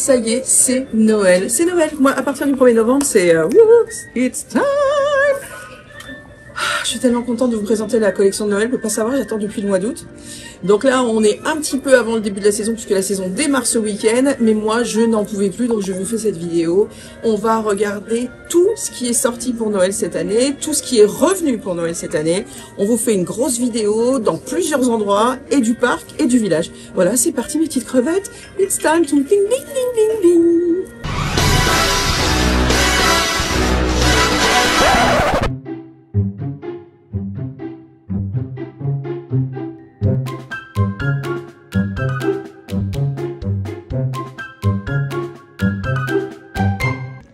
ça y est, c'est Noël. C'est Noël. Moi, à partir du 1er novembre, c'est it's time. Je suis tellement contente de vous présenter la collection de Noël. Je peux pas savoir, j'attends depuis le mois d'août. Donc là, on est un petit peu avant le début de la saison puisque la saison démarre ce week-end. Mais moi, je n'en pouvais plus, donc je vous fais cette vidéo. On va regarder tout ce qui est sorti pour Noël cette année, tout ce qui est revenu pour Noël cette année. On vous fait une grosse vidéo dans plusieurs endroits, et du parc et du village. Voilà, c'est parti mes petites crevettes. It's time to bing bing bing bing bing.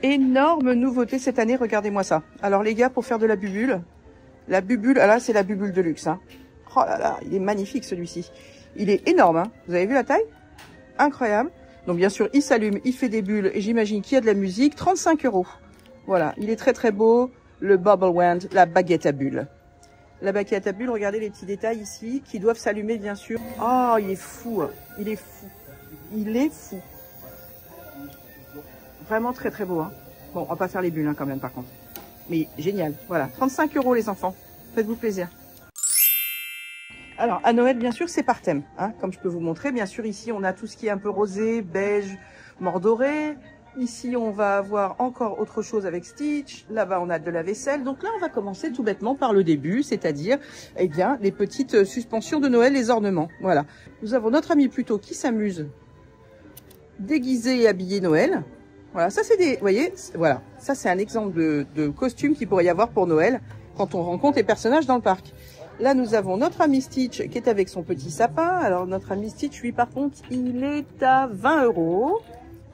Énorme nouveauté cette année, regardez-moi ça. Alors les gars, pour faire de la bubule, là c'est la bubule de luxe. Hein. Oh là là, il est magnifique celui-ci. Il est énorme, hein. Vous avez vu la taille? Incroyable. Donc bien sûr, il s'allume, il fait des bulles et j'imagine qu'il y a de la musique. 35 €. Voilà, il est très très beau. Le Bubble Wand, la baguette à bulles. La baguette à bulles, regardez les petits détails ici qui doivent s'allumer bien sûr. Oh, il est fou, il est fou. Il est fou. Vraiment très très beau. Hein. Bon, on va pas faire les bulles hein, quand même par contre. Mais génial. Voilà, 35 € les enfants. Faites-vous plaisir. Alors, à Noël, bien sûr, c'est par thème. Hein, comme je peux vous montrer. Bien sûr, ici, on a tout ce qui est un peu rosé, beige, mordoré. Ici, on va avoir encore autre chose avec Stitch. Là-bas, on a de la vaisselle. Donc là, on va commencer tout bêtement par le début, c'est-à-dire, eh bien, les petites suspensions de Noël, les ornements. Voilà. Nous avons notre ami Pluto qui s'amuse déguisé et habillé Noël. Voilà, ça c'est des, vous voyez, voilà, ça c'est un exemple de costume qu'il pourrait y avoir pour Noël quand on rencontre les personnages dans le parc. Là, nous avons notre ami Stitch qui est avec son petit sapin. Alors, notre ami Stitch, lui, par contre, il est à 20 €.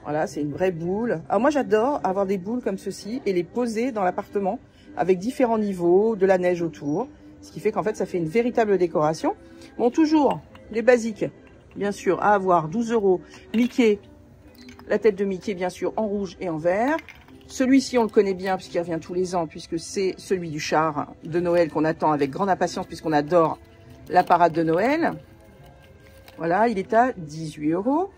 Voilà, c'est une vraie boule. Alors, moi, j'adore avoir des boules comme ceci et les poser dans l'appartement avec différents niveaux, de la neige autour. Ce qui fait qu'en fait, ça fait une véritable décoration. Bon, toujours, les basiques, bien sûr, à avoir 12 €. Mickey. La tête de Mickey, bien sûr, en rouge et en vert. Celui-ci, on le connaît bien puisqu'il revient tous les ans, puisque c'est celui du char de Noël qu'on attend avec grande impatience puisqu'on adore la parade de Noël. Voilà, il est à 18 €.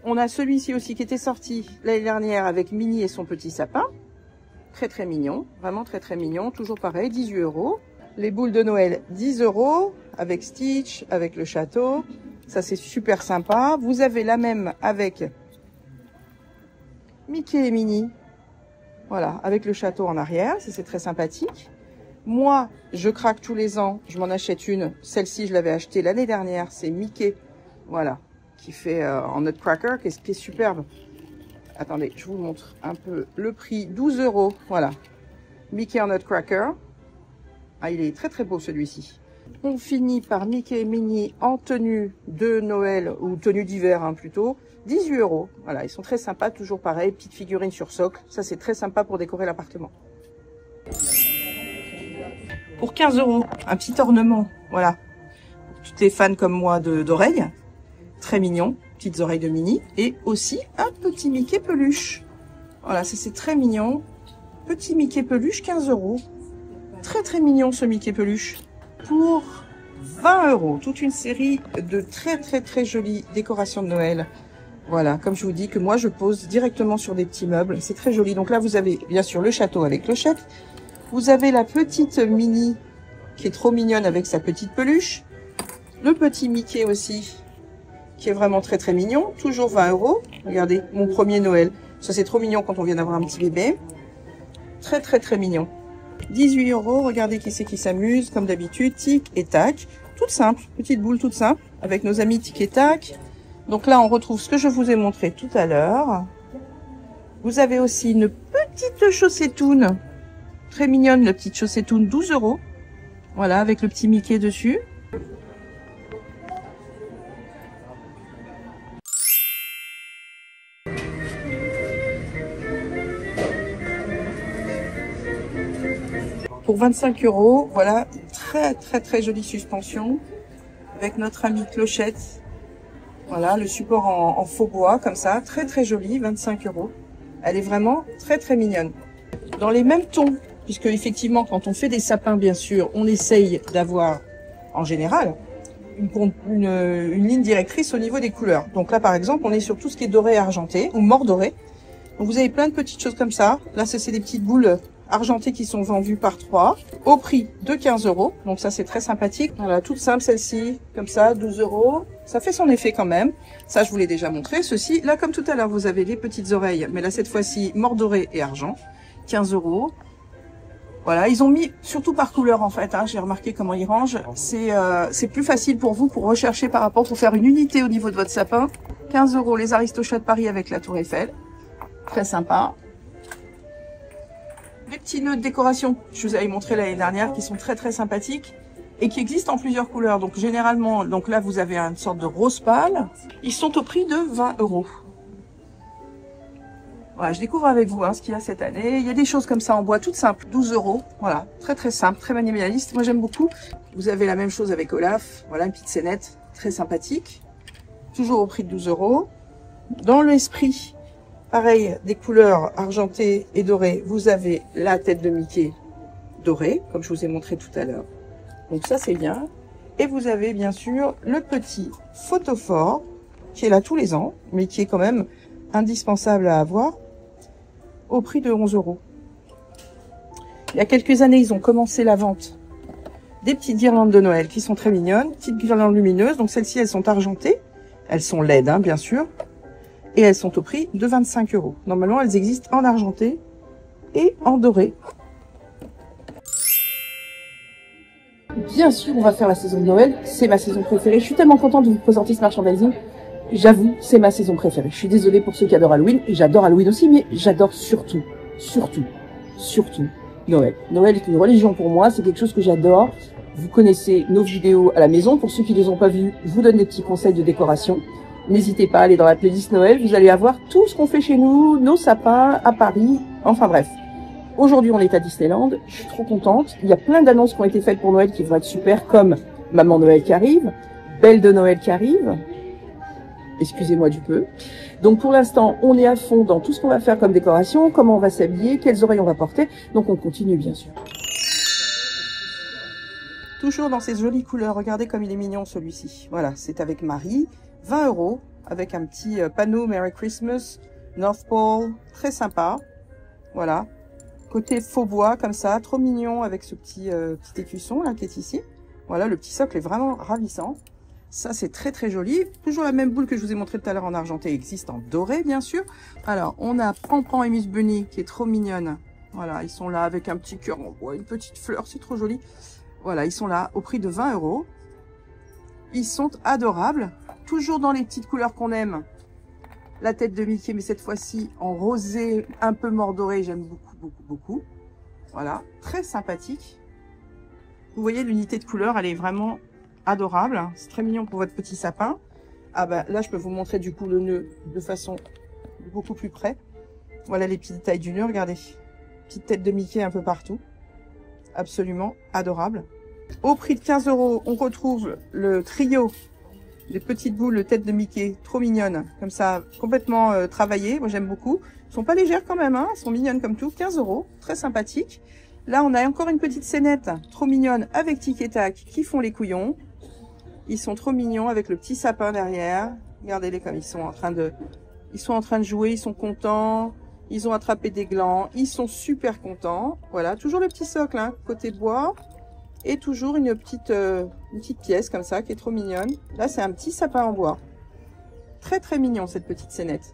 On a celui-ci aussi qui était sorti l'année dernière avec Minnie et son petit sapin. Très, très mignon. Vraiment très, très mignon. Toujours pareil, 18 €. Les boules de Noël, 10 € avec Stitch, avec le château. Ça, c'est super sympa. Vous avez la même avec Mickey et Minnie, voilà, avec le château en arrière, ça c'est très sympathique. Moi, je craque tous les ans, je m'en achète une. Celle-ci, je l'avais achetée l'année dernière, c'est Mickey, voilà, qui fait en nutcracker, qui est superbe. Attendez, je vous montre un peu le prix, 12 €, voilà. Mickey en nutcracker. Ah, il est très très beau celui-ci. On finit par Mickey et Minnie en tenue de Noël, ou tenue d'hiver hein, plutôt, 18 €. Voilà, ils sont très sympas, toujours pareil, petite figurine sur socle. Ça, c'est très sympa pour décorer l'appartement. Pour 15 €, un petit ornement, voilà. Pour toutes les fans comme moi d'oreilles, très mignon, petites oreilles de Minnie. Et aussi un petit Mickey peluche. Voilà, ça c'est très mignon. Petit Mickey peluche, 15 €. Très très mignon ce Mickey peluche. Pour 20 €, toute une série de très très très jolies décorations de Noël. Voilà, comme je vous dis que moi je pose directement sur des petits meubles, c'est très joli. Donc là vous avez bien sûr le château avec clochette. Vous avez la petite Minnie qui est trop mignonne avec sa petite peluche. Le petit Mickey aussi qui est vraiment très très mignon, toujours 20 €. Regardez, mon premier Noël. Ça c'est trop mignon quand on vient d'avoir un petit bébé. Très très très mignon. 18 €, regardez qui c'est qui s'amuse, comme d'habitude, tic et tac. Toute simple, petite boule toute simple, avec nos amis tic et tac. Donc là, on retrouve ce que je vous ai montré tout à l'heure. Vous avez aussi une petite chaussetoune, très mignonne, la petite chaussetoune, 12 €. Voilà, avec le petit Mickey dessus. Pour 25 €, voilà, très très très jolie suspension avec notre amie clochette. Voilà, le support en faux bois comme ça, très très jolie, 25 €. Elle est vraiment très très mignonne. Dans les mêmes tons, puisque effectivement quand on fait des sapins, bien sûr, on essaye d'avoir, en général, une ligne directrice au niveau des couleurs. Donc là, par exemple, on est sur tout ce qui est doré et argenté ou mort doré. Donc vous avez plein de petites choses comme ça. Là, c'est des petites boules argentées qui sont vendues par 3 au prix de 15 €. Donc ça, c'est très sympathique. Voilà, toute simple celle-ci, comme ça, 12 €. Ça fait son effet quand même. Ça, je vous l'ai déjà montré. Ceci, là, comme tout à l'heure, vous avez les petites oreilles, mais là, cette fois-ci, mort doré et argent, 15 €. Voilà, ils ont mis surtout par couleur en fait. Hein, j'ai remarqué comment ils rangent. C'est plus facile pour vous pour rechercher par rapport, pour faire une unité au niveau de votre sapin. 15 € les Aristochats de Paris avec la Tour Eiffel. Très sympa. Les petits nœuds de décoration que je vous avais montré l'année dernière qui sont très sympathiques et qui existent en plusieurs couleurs. Donc généralement, donc là vous avez une sorte de rose pâle. Ils sont au prix de 20 €. Voilà, je découvre avec vous ce qu'il y a cette année. Il y a des choses comme ça en bois, toutes simples, 12 €. Voilà, très simple, très minimaliste. Moi, j'aime beaucoup. Vous avez la même chose avec Olaf. Voilà, une petite scénette très sympathique. Toujours au prix de 12 €. Dans l'esprit, pareil, des couleurs argentées et dorées, vous avez la tête de Mickey dorée, comme je vous ai montré tout à l'heure. Donc ça, c'est bien. Et vous avez bien sûr le petit photophore qui est là tous les ans, mais qui est quand même indispensable à avoir, au prix de 11 €. Il y a quelques années, ils ont commencé la vente des petites guirlandes de Noël qui sont très mignonnes, petites guirlandes lumineuses. Donc celles-ci, elles sont argentées, elles sont LED, bien sûr, et elles sont au prix de 25 €. Normalement, elles existent en argenté et en doré. Bien sûr, on va faire la saison de Noël, c'est ma saison préférée. Je suis tellement contente de vous présenter ce merchandising. J'avoue, c'est ma saison préférée. Je suis désolée pour ceux qui adorent Halloween, et j'adore Halloween aussi, mais j'adore surtout Noël. Noël est une religion pour moi, c'est quelque chose que j'adore. Vous connaissez nos vidéos à la maison. Pour ceux qui ne les ont pas vues, je vous donne des petits conseils de décoration. N'hésitez pas à aller dans la playlist Noël, vous allez avoir tout ce qu'on fait chez nous, nos sapins à Paris, enfin bref. Aujourd'hui, on est à Disneyland, je suis trop contente. Il y a plein d'annonces qui ont été faites pour Noël qui vont être super, comme Maman Noël qui arrive, Belle de Noël qui arrive. Excusez-moi du peu. Donc pour l'instant, on est à fond dans tout ce qu'on va faire comme décoration, comment on va s'habiller, quelles oreilles on va porter. Donc on continue bien sûr. Toujours dans ces jolies couleurs, regardez comme il est mignon celui-ci. Voilà, c'est avec Marie, 20 € avec un petit panneau Merry Christmas, North Pole, très sympa. Voilà, côté faux bois comme ça, trop mignon avec ce petit écusson là qui est ici. Voilà, le petit socle est vraiment ravissant. Ça, c'est très joli. Toujours la même boule que je vous ai montré tout à l'heure en argenté existe en doré, bien sûr. Alors, on a Pran et Miss Bunny qui est trop mignonne. Voilà, ils sont là avec un petit cœur en bois, une petite fleur, c'est trop joli. Voilà, ils sont là au prix de 20 €. Ils sont adorables. Toujours dans les petites couleurs qu'on aime. La tête de Mickey, mais cette fois-ci en rosé, un peu mordoré. J'aime beaucoup. Voilà, très sympathique. Vous voyez, l'unité de couleur, elle est vraiment adorable. C'est très mignon pour votre petit sapin. Ah bah là, je peux vous montrer du coup le nœud de façon beaucoup plus près. Voilà les petites tailles du nœud, regardez. Petite tête de Mickey un peu partout. Absolument adorable. Au prix de 15 €, on retrouve le trio des petites boules de tête de Mickey, trop mignonnes, comme ça, complètement travaillées. Moi, j'aime beaucoup. Elles sont pas légères quand même, elles sont mignonnes comme tout. 15 €, très sympathique. Là, on a encore une petite scénette trop mignonne avec Tic et Tac qui font les couillons. Ils sont trop mignons avec le petit sapin derrière. Regardez-les comme ils sont en train de jouer, ils sont contents. Ils ont attrapé des glands, ils sont super contents. Voilà, toujours le petit socle, côté bois. Et toujours une petite pièce comme ça qui est trop mignonne. Là, c'est un petit sapin en bois. Très mignon cette petite scénette.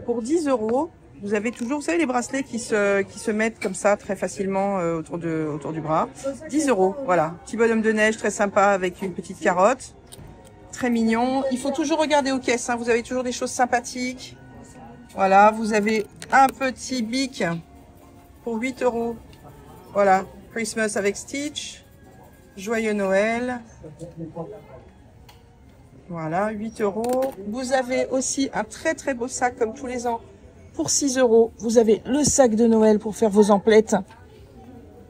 Pour 10 €, vous avez toujours, vous savez, les bracelets qui se mettent comme ça très facilement autour du bras. 10 €, voilà. Petit bonhomme de neige très sympa avec une petite carotte. Très mignon. Il faut toujours regarder aux caisses, vous avez toujours des choses sympathiques. Voilà, vous avez un petit bic pour 8 €. Voilà, Christmas avec Stitch. Joyeux Noël. Voilà, 8 €. Vous avez aussi un très beau sac comme tous les ans. Pour 6 €, vous avez le sac de Noël pour faire vos emplettes,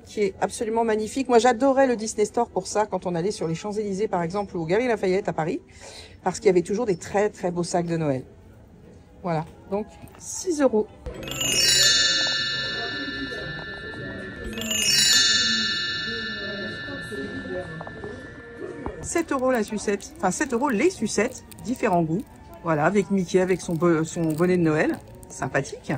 qui est absolument magnifique. Moi, j'adorais le Disney Store pour ça, quand on allait sur les Champs-Élysées, par exemple, ou au Galeries Lafayette à Paris, parce qu'il y avait toujours des très beaux sacs de Noël. Voilà, donc 6 €. 7 € la sucette. Enfin, 7 € les sucettes, différents goûts. Voilà, avec Mickey, avec son bonnet de Noël. Sympathique.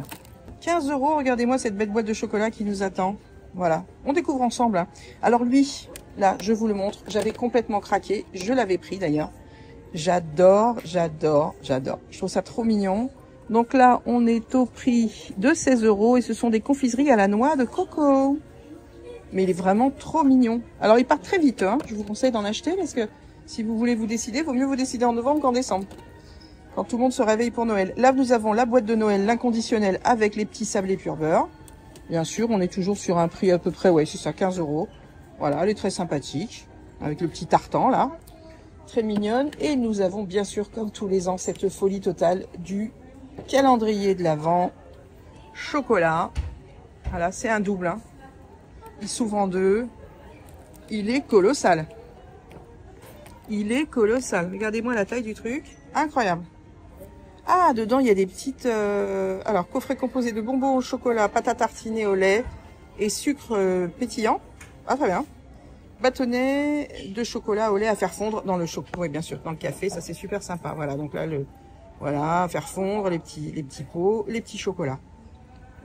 15 €, regardez-moi cette belle boîte de chocolat qui nous attend. Voilà, on découvre ensemble. Hein. Alors lui, là, je vous le montre. J'avais complètement craqué. Je l'avais pris d'ailleurs. J'adore, j'adore, j'adore. Je trouve ça trop mignon. Donc là, on est au prix de 16 € et ce sont des confiseries à la noix de coco. Mais il est vraiment trop mignon. Alors, il part très vite. Hein. Je vous conseille d'en acheter parce que si vous voulez vous décider, vaut mieux vous décider en novembre qu'en décembre. Quand tout le monde se réveille pour Noël. Là, nous avons la boîte de Noël, l'inconditionnel avec les petits sablés pur beurre. Bien sûr, on est toujours sur un prix à peu près, ouais, c'est ça, 15 €. Voilà, elle est très sympathique. Avec le petit tartan, là. Très mignonne. Et nous avons, bien sûr, comme tous les ans, cette folie totale du calendrier de l'Avent chocolat. Voilà, c'est un double. Hein. Il s'ouvre en deux. Il est colossal. Il est colossal. Regardez-moi la taille du truc. Incroyable. Ah, dedans, il y a des petites... alors, coffret composé de bonbons au chocolat, pâte à tartiner au lait et sucre pétillant. Ah, très bien. Bâtonnet de chocolat au lait à faire fondre dans le chocolat. Oui, bien sûr, dans le café. Ça, c'est super sympa. Voilà, donc là, voilà, faire fondre les petits pots, les petits chocolats.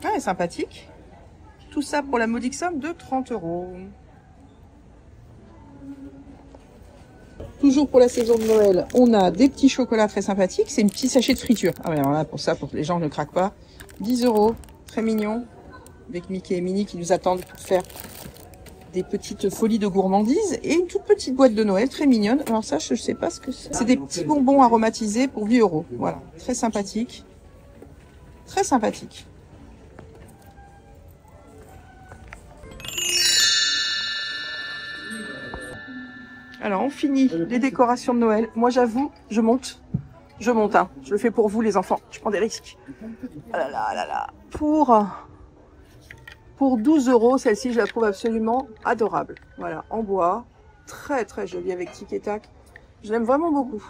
Ah, sympathique. Tout ça pour la modique somme de 30 €. Toujours pour la saison de Noël, on a des petits chocolats très sympathiques. C'est une petite sachet de friture. Ah ouais, alors là, pour ça, pour que les gens ne craquent pas. 10 €. Très mignon. Avec Mickey et Minnie qui nous attendent pour faire des petites folies de gourmandise. Et une toute petite boîte de Noël, très mignonne. Alors ça, je sais pas ce que c'est. C'est des petits bonbons aromatisés pour 8 €. Voilà. Très sympathique. Très sympathique. Alors, on finit les décorations de Noël. Moi, j'avoue, je monte. Hein. Je le fais pour vous, les enfants. Je prends des risques. Ah là là là là. Pour 12 €, celle-ci, je la trouve absolument adorable. Voilà, en bois. Très, très jolie avec tic et tac. Je l'aime vraiment beaucoup.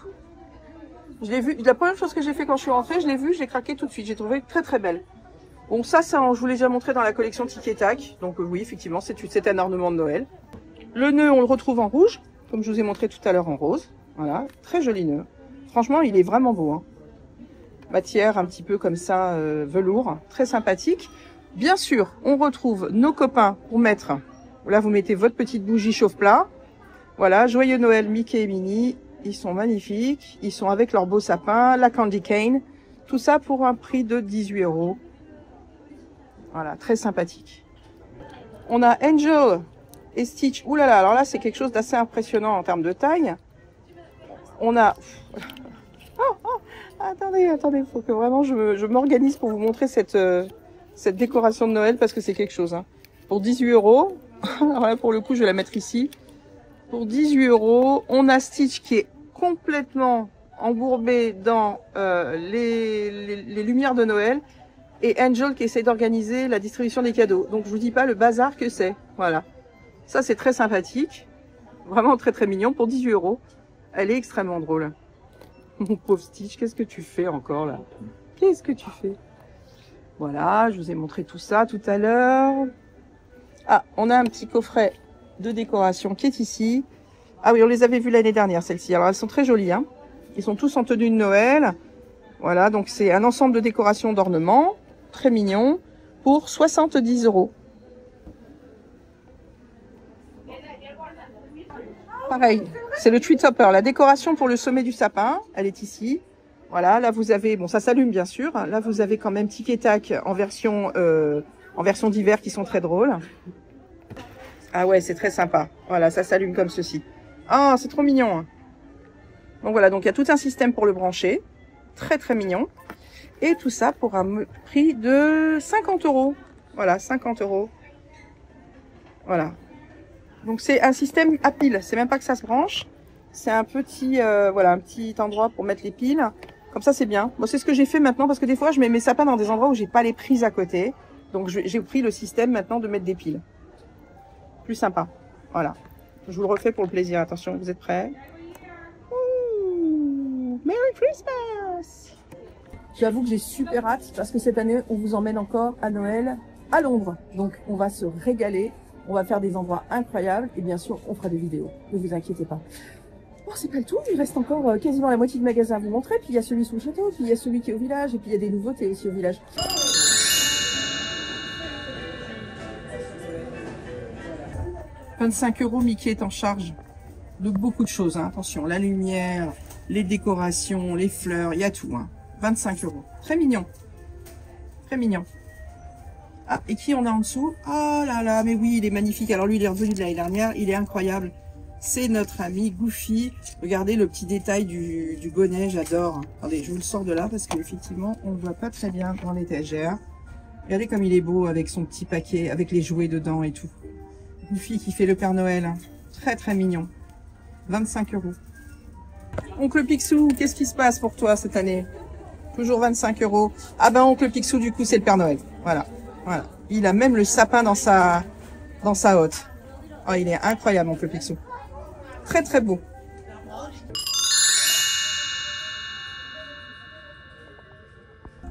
Je l'ai vue. La première chose que j'ai fait quand je suis rentrée, je l'ai vue, je l'ai craqué tout de suite. J'ai trouvé très, très belle. Bon, ça, je vous l'ai déjà montré dans la collection tic et tac. Donc, oui, effectivement, c'est un ornement de Noël. Le nœud, on le retrouve en rouge. Comme je vous ai montré tout à l'heure en rose. Voilà, très joli nœud. Franchement, il est vraiment beau. Hein. Matière un petit peu comme ça, velours, très sympathique. Bien sûr, on retrouve nos copains pour mettre. Là, vous mettez votre petite bougie chauffe-plat. Voilà, joyeux Noël, Mickey et Minnie. Ils sont magnifiques. Ils sont avec leur beau sapin, la candy cane. Tout ça pour un prix de 18 €. Voilà, très sympathique. On a Angel et Stitch. Ouh là là, alors là, c'est quelque chose d'assez impressionnant en termes de taille. On a... attendez, il faut que vraiment je m'organise pour vous montrer cette décoration de Noël parce que c'est quelque chose. Hein. Pour 18 €, alors là, pour le coup, je vais la mettre ici. Pour 18 €, on a Stitch qui est complètement embourbé dans les lumières de Noël et Angel qui essaie d'organiser la distribution des cadeaux. Donc, je vous dis pas le bazar que c'est. Voilà. Ça, c'est très sympathique. Vraiment très, très mignon. Pour 18 €. Elle est extrêmement drôle. Mon pauvre Stitch, qu'est-ce que tu fais encore là? Qu'est-ce que tu fais? Voilà, je vous ai montré tout ça tout à l'heure. Ah, on a un petit coffret de décoration qui est ici. Ah oui, on les avait vus l'année dernière, celles-ci. Alors, elles sont très jolies. Hein. Ils sont tous en tenue de Noël. Voilà, donc c'est un ensemble de décorations d'ornements. Très mignon. Pour 70 €. Pareil, c'est le tree topper, la décoration pour le sommet du sapin, elle est ici. Voilà, là vous avez, bon ça s'allume bien sûr, là vous avez quand même tic et tac en version d'hiver qui sont très drôles. Ah ouais, c'est très sympa. Voilà, ça s'allume comme ceci. Ah, c'est trop mignon. Hein. Donc voilà, donc il y a tout un système pour le brancher, très très mignon. Et tout ça pour un prix de 50 €. Voilà, 50 €. Voilà. Donc c'est un système à piles, c'est même pas que ça se branche, c'est un petit voilà, un petit endroit pour mettre les piles. Comme ça c'est bien. Bon, c'est ce que j'ai fait maintenant parce que des fois je mets mes sapins dans des endroits où j'ai pas les prises à côté. Donc j'ai pris le système maintenant de mettre des piles. Plus sympa. Voilà. Je vous le refais pour le plaisir. Attention, vous êtes prêts? Ouh, Merry Christmas! J'avoue que j'ai super hâte parce que cette année on vous emmène encore à Noël à Londres. Donc on va se régaler. On va faire des endroits incroyables et bien sûr, on fera des vidéos. Ne vous inquiétez pas. Oh, c'est pas le tout, il reste encore quasiment la moitié du magasin à vous montrer. Puis il y a celui sous le château, puis il y a celui qui est au village, et puis il y a des nouveautés aussi au village. 25 € Mickey est en charge de beaucoup de choses, hein. Attention, la lumière, les décorations, les fleurs, il y a tout, hein. 25 €. Très mignon. Très mignon. Ah, et qui on a en dessous? Oh là là, mais oui, il est magnifique. Alors lui, il est revenu de l'année dernière, il est incroyable. C'est notre ami Goofy. Regardez le petit détail du bonnet, j'adore. Attendez, je vous le sors de là parce qu'effectivement, on ne le voit pas très bien dans l'étagère. Regardez comme il est beau avec son petit paquet, avec les jouets dedans et tout. Goofy qui fait le Père Noël. Très très mignon. 25 €. Oncle Picsou, qu'est-ce qui se passe pour toi cette année? Toujours 25 €. Ah ben Oncle Picsou, du coup, c'est le Père Noël. Voilà. Voilà. Il a même le sapin dans sa hotte. Oh, il est incroyable, Oncle Picsou. Très très beau.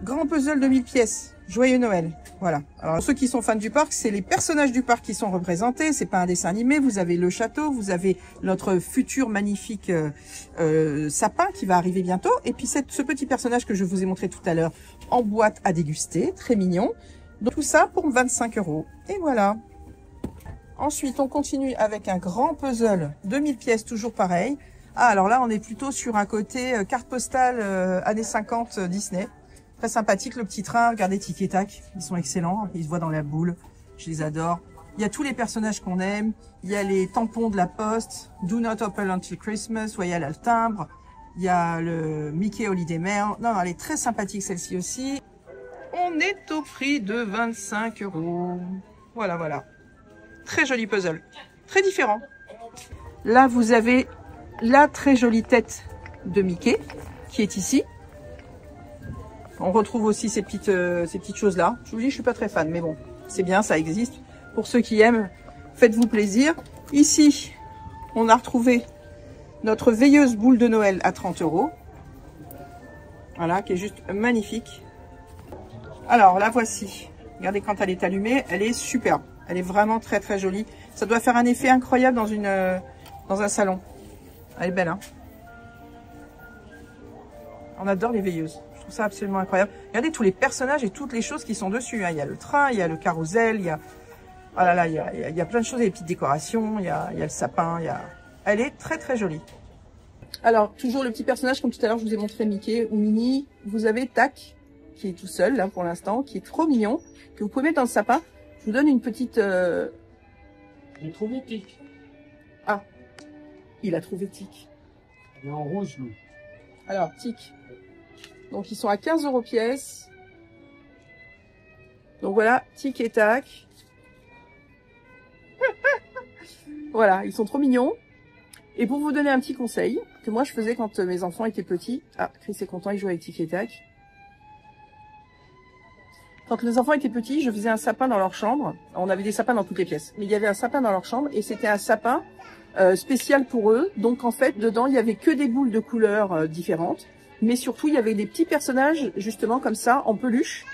Grand puzzle de 1000 pièces. Joyeux Noël. Voilà. Alors ceux qui sont fans du parc, c'est les personnages du parc qui sont représentés. C'est pas un dessin animé. Vous avez le château, vous avez notre futur magnifique sapin qui va arriver bientôt. Et puis ce petit personnage que je vous ai montré tout à l'heure en boîte à déguster, très mignon. Donc tout ça pour 25 €. Et voilà. Ensuite, on continue avec un grand puzzle de 1000 pièces, toujours pareil. Ah, alors là, on est plutôt sur un côté carte postale années 50 Disney. Très sympathique, le petit train. Regardez Tic et Tac, ils sont excellents. Ils se voient dans la boule, je les adore. Il y a tous les personnages qu'on aime. Il y a les tampons de la poste. Do not open until Christmas. Voyez, elle a le timbre. Il y a le Mickey Holiday Mail. Non, elle est très sympathique celle-ci aussi. On est au prix de 25 €. Voilà, voilà. Très joli puzzle. Très différent. Là, vous avez la très jolie tête de Mickey qui est ici. On retrouve aussi ces petites choses-là. Je vous dis, je suis pas très fan, mais bon, c'est bien, ça existe. Pour ceux qui aiment, faites-vous plaisir. Ici, on a retrouvé notre veilleuse boule de Noël à 30 €. Voilà, qui est juste magnifique. Alors, la voici. Regardez quand elle est allumée, elle est superbe. Elle est vraiment très très jolie. Ça doit faire un effet incroyable dans un salon. Elle est belle, hein. On adore les veilleuses. Je trouve ça absolument incroyable. Regardez tous les personnages et toutes les choses qui sont dessus, hein. Il y a le train, il y a le carrousel, il y a... Oh là là, il y a plein de choses, il y a des petites décorations, il y a le sapin, Elle est très très jolie. Alors, toujours le petit personnage, comme tout à l'heure, je vous ai montré Mickey ou Minnie. Vous avez Tac, qui est tout seul, là, pour l'instant, qui est trop mignon, que vous pouvez mettre dans le sapin. Je vous donne une petite... J'ai trouvé Tic. Ah, il a trouvé Tic. Il est en rouge, lui. Alors, Tic. Donc, ils sont à 15 € pièce. Donc, voilà, Tic et Tac. Voilà, ils sont trop mignons. Et pour vous donner un petit conseil, que moi, je faisais quand mes enfants étaient petits. Ah, Chris est content, il joue avec Tic et Tac. Quand les enfants étaient petits, je faisais un sapin dans leur chambre. On avait des sapins dans toutes les pièces. Mais il y avait un sapin dans leur chambre et c'était un sapin spécial pour eux. Donc en fait, dedans, il y avait que des boules de couleurs différentes. Mais surtout, il y avait des petits personnages, justement, comme ça, en peluche.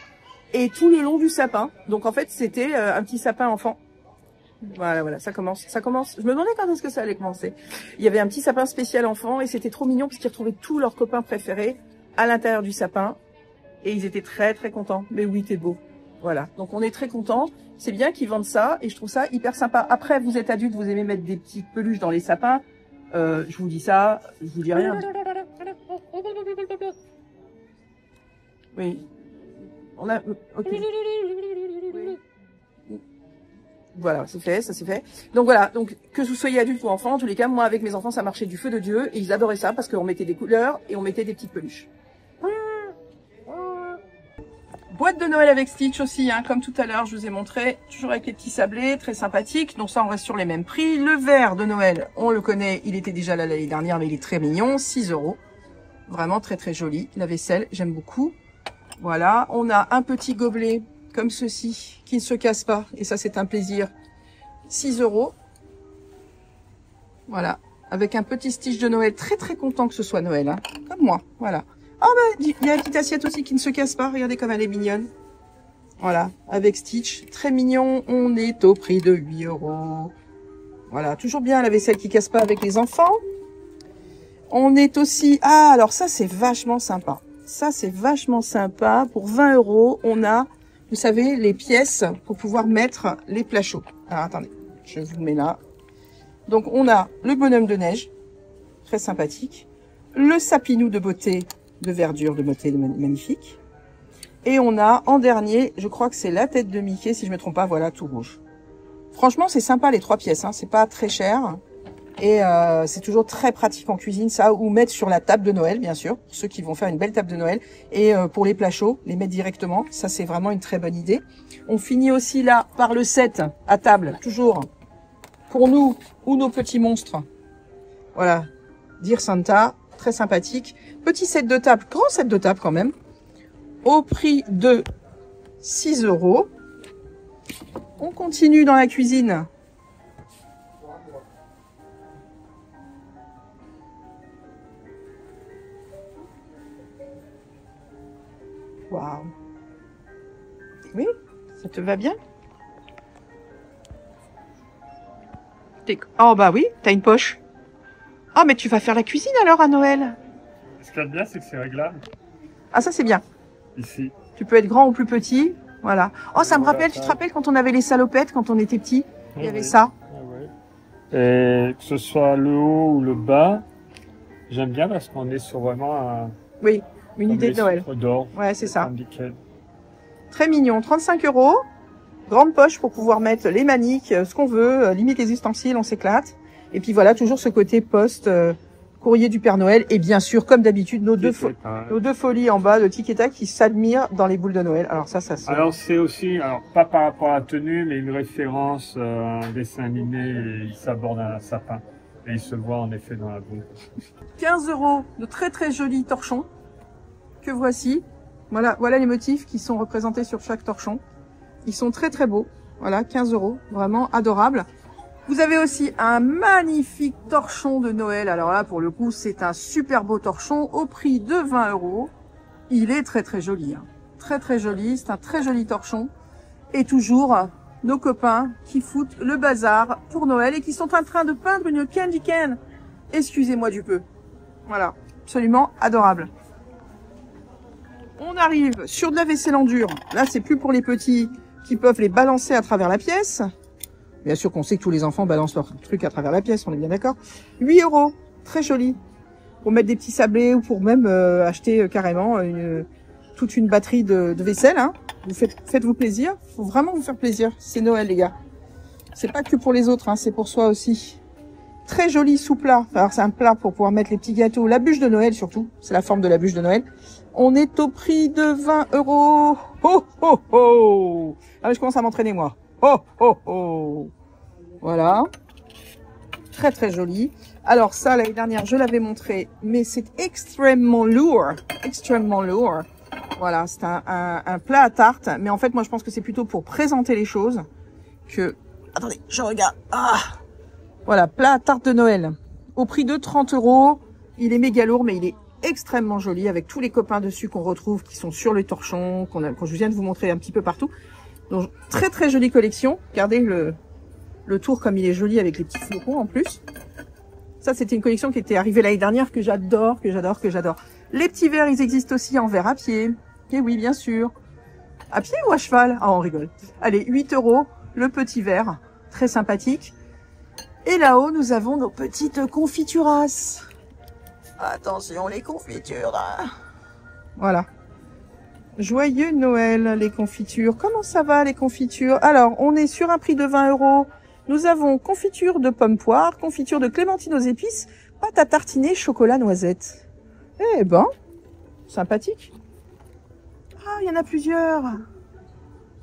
Et tout le long du sapin. Donc en fait, c'était un petit sapin enfant. Voilà, voilà, ça commence. Je me demandais quand est-ce que ça allait commencer. Il y avait un petit sapin spécial enfant et c'était trop mignon parce qu'ils retrouvaient tous leurs copains préférés à l'intérieur du sapin. Et ils étaient très très contents. Mais oui, t'es beau. Voilà. Donc on est très contents. C'est bien qu'ils vendent ça et je trouve ça hyper sympa. Après, vous êtes adulte, vous aimez mettre des petites peluches dans les sapins. Je vous dis ça, je vous dis rien. Oui. On a... Ok. Voilà, c'est fait, ça c'est fait. Donc voilà, donc que vous soyez adulte ou enfant, en tous les cas, moi avec mes enfants, ça marchait du feu de Dieu et ils adoraient ça parce qu'on mettait des couleurs et on mettait des petites peluches. Boîte de Noël avec Stitch aussi, hein, comme tout à l'heure, je vous ai montré, toujours avec les petits sablés, très sympathique. Donc ça, on reste sur les mêmes prix. Le verre de Noël, on le connaît, il était déjà là l'année dernière, mais il est très mignon, 6 €. Vraiment très très joli. La vaisselle, j'aime beaucoup. Voilà, on a un petit gobelet comme ceci, qui ne se casse pas, et ça c'est un plaisir. 6 €. Voilà, avec un petit Stitch de Noël, très très content que ce soit Noël, hein, comme moi, voilà. Oh bah, il y a une petite assiette aussi qui ne se casse pas. Regardez comme elle est mignonne. Voilà, avec Stitch. Très mignon. On est au prix de 8 €. Voilà, toujours bien la vaisselle qui casse pas avec les enfants. On est aussi... Ah, alors ça, c'est vachement sympa. Ça, c'est vachement sympa. Pour 20 €, on a, vous savez, les pièces pour pouvoir mettre les plats chauds. Alors, attendez, je vous mets là. Donc, on a le bonhomme de neige, très sympathique. Le sapinou de beauté, de verdure, de beauté magnifique. Et on a, en dernier, je crois que c'est la tête de Mickey, si je me trompe pas, voilà, tout rouge. Franchement, c'est sympa, les 3 pièces, hein. C'est pas très cher. Et c'est toujours très pratique en cuisine, ça, ou mettre sur la table de Noël, bien sûr, pour ceux qui vont faire une belle table de Noël. Et pour les plats chauds, les mettre directement, ça c'est vraiment une très bonne idée. On finit aussi là par le set à table, toujours, pour nous ou nos petits monstres. Voilà, Dear Santa, très sympathique. Petit set de table, grand set de table quand même, au prix de 6 €. On continue dans la cuisine. Waouh. Oui, ça te va bien? Oh bah oui, t'as une poche. Oh mais tu vas faire la cuisine alors à Noël? Ce qu'il y a de bien, c'est que c'est réglable. Ah ça c'est bien. Ici. Tu peux être grand ou plus petit. Voilà. Oh ça me Voilà, rappelle, tu te rappelles quand on avait les salopettes quand on était petit? Il y avait Oui. ça. Ah ouais. Et que ce soit le haut ou le bas, j'aime bien parce qu'on est sur vraiment un... Oui, une idée de Noël. d'or. Ouais, c'est ça. Nickel. Très mignon, 35 €. Grande poche pour pouvoir mettre les maniques, ce qu'on veut, limite les ustensiles, on s'éclate. Et puis voilà, toujours ce côté poste, courrier du Père Noël. Et bien sûr, comme d'habitude, nos deux folies en bas de Tic et Tac qui s'admirent dans les boules de Noël. Alors ça se... Alors c'est aussi, alors pas par rapport à la tenue, mais une référence à un dessin animé, et il s'aborde un sapin. Et il se voit en effet dans la boule. 15 € de très très jolis torchons que voici. Voilà les motifs qui sont représentés sur chaque torchon. Ils sont très très beaux. Voilà, 15 €, vraiment adorable. Vous avez aussi un magnifique torchon de Noël. Alors là, pour le coup, c'est un super beau torchon au prix de 20 €. Il est très très joli, hein. Très très joli, c'est un très joli torchon. Et toujours nos copains qui foutent le bazar pour Noël et qui sont en train de peindre une candy cane. Excusez-moi du peu. Voilà, absolument adorable. On arrive sur de la vaisselle en dur. Là, c'est plus pour les petits qui peuvent les balancer à travers la pièce. Bien sûr qu'on sait que tous les enfants balancent leurs trucs à travers la pièce, on est bien d'accord. 8 €, très joli. Pour mettre des petits sablés ou pour même acheter carrément toute une batterie de vaisselle. Hein. Faites-vous plaisir. Faut vraiment vous faire plaisir. C'est Noël, les gars. C'est pas que pour les autres, hein, c'est pour soi aussi. Très joli sous-plat. Alors, c'est un plat pour pouvoir mettre les petits gâteaux. La bûche de Noël, surtout. C'est la forme de la bûche de Noël. On est au prix de 20 €. Oh, oh, oh. Ah, je commence à m'entraîner, moi. Oh, oh, oh. Voilà. Très, très joli. Alors, ça, l'année dernière, je l'avais montré, mais c'est extrêmement lourd. Extrêmement lourd. Voilà, c'est un plat à tarte. Mais en fait, moi, je pense que c'est plutôt pour présenter les choses que... Attendez, je regarde. Ah! Voilà, plat à tarte de Noël. Au prix de 30 €. Il est méga lourd, mais il est extrêmement joli avec tous les copains dessus qu'on retrouve, qui sont sur les torchons, que je viens de vous montrer un petit peu partout. Donc, très très jolie collection. Regardez le tour comme il est joli avec les petits flocons en plus. Ça, c'était une collection qui était arrivée l'année dernière que j'adore, que j'adore, que j'adore. Les petits verres, ils existent aussi en verre à pied. Et oui, bien sûr. À pied ou à cheval? Ah, on rigole. Allez, 8 €, le petit verre. Très sympathique. Et là-haut, nous avons nos petites confiturasses. Attention, les confitures, là. Voilà. Joyeux Noël, les confitures. Comment ça va, les confitures? Alors, on est sur un prix de 20 €. Nous avons confiture de pommes poires, confiture de clémentine aux épices, pâte à tartiner, chocolat noisette. Eh ben, sympathique. Ah, il y en a plusieurs.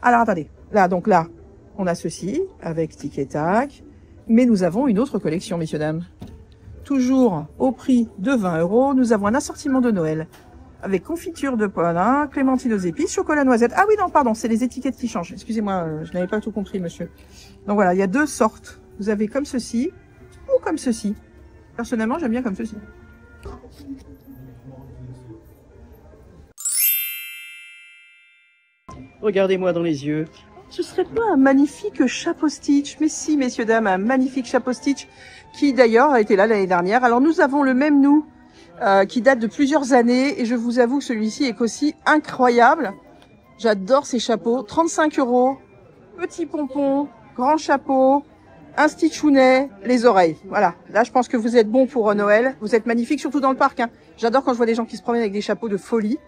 Alors, attendez. Là, donc là, on a ceci avec Tic et Tac. Mais nous avons une autre collection, messieurs, dames. Toujours au prix de 20 €, nous avons un assortiment de Noël. Avec confiture de pommes, clémentine aux épices, chocolat noisette. Ah oui, non, pardon, c'est les étiquettes qui changent. Excusez-moi, je n'avais pas tout compris, monsieur. Donc voilà, il y a deux sortes. Vous avez comme ceci ou comme ceci. Personnellement, j'aime bien comme ceci. Regardez-moi dans les yeux. Ce serait pas un magnifique chapeau Stitch? Mais si, messieurs, dames, un magnifique chapeau Stitch qui, d'ailleurs, a été là l'année dernière. Alors, nous avons le même, nous, qui date de plusieurs années. Et je vous avoue que celui-ci est aussi incroyable. J'adore ces chapeaux. 35 €. Petit pompon, grand chapeau, un stitchounet, les oreilles. Voilà. Là, je pense que vous êtes bon pour Noël. Vous êtes magnifique, surtout dans le parc. Hein. J'adore quand je vois des gens qui se promènent avec des chapeaux de folie.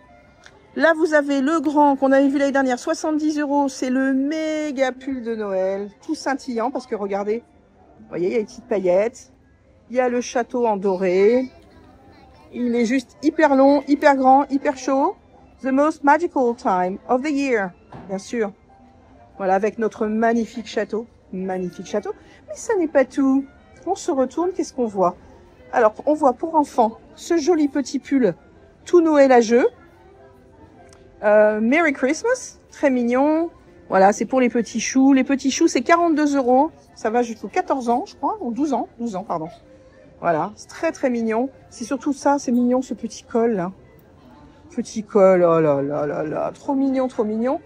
Là, vous avez le grand qu'on avait vu l'année dernière, 70 €. C'est le méga pull de Noël, tout scintillant parce que regardez, vous voyez, il y a les petites paillettes. Il y a le château en doré. Il est juste hyper long, hyper grand, hyper chaud. The most magical time of the year, bien sûr. Voilà, avec notre magnifique château. Magnifique château. Mais ça n'est pas tout. On se retourne, qu'est-ce qu'on voit? Alors, on voit pour enfants ce joli petit pull tout Noël à jeu. Merry Christmas, très mignon. Voilà, c'est pour les petits choux. Les petits choux, c'est 42 €. Ça va jusqu'aux 14 ans, je crois, ou 12 ans. 12 ans, pardon. Voilà, c'est très très mignon. C'est surtout ça, c'est mignon ce petit col là. Petit col, oh là là là là, trop mignon, trop mignon.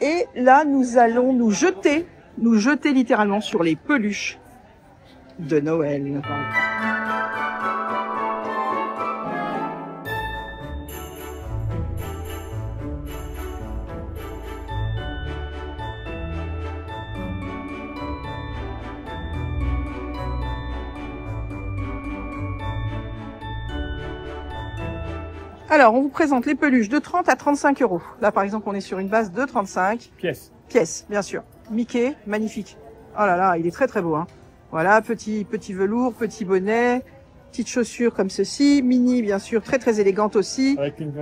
Et là, nous allons nous jeter littéralement sur les peluches de Noël. Alors, on vous présente les peluches de 30 à 35 €. Là, par exemple, on est sur une base de 35. Pièces, bien sûr. Mickey, magnifique. Oh là là, il est très très beau. Hein. Voilà, petit velours, petit bonnet, petites chaussures comme ceci. Minnie, bien sûr, très très élégante aussi. Avec une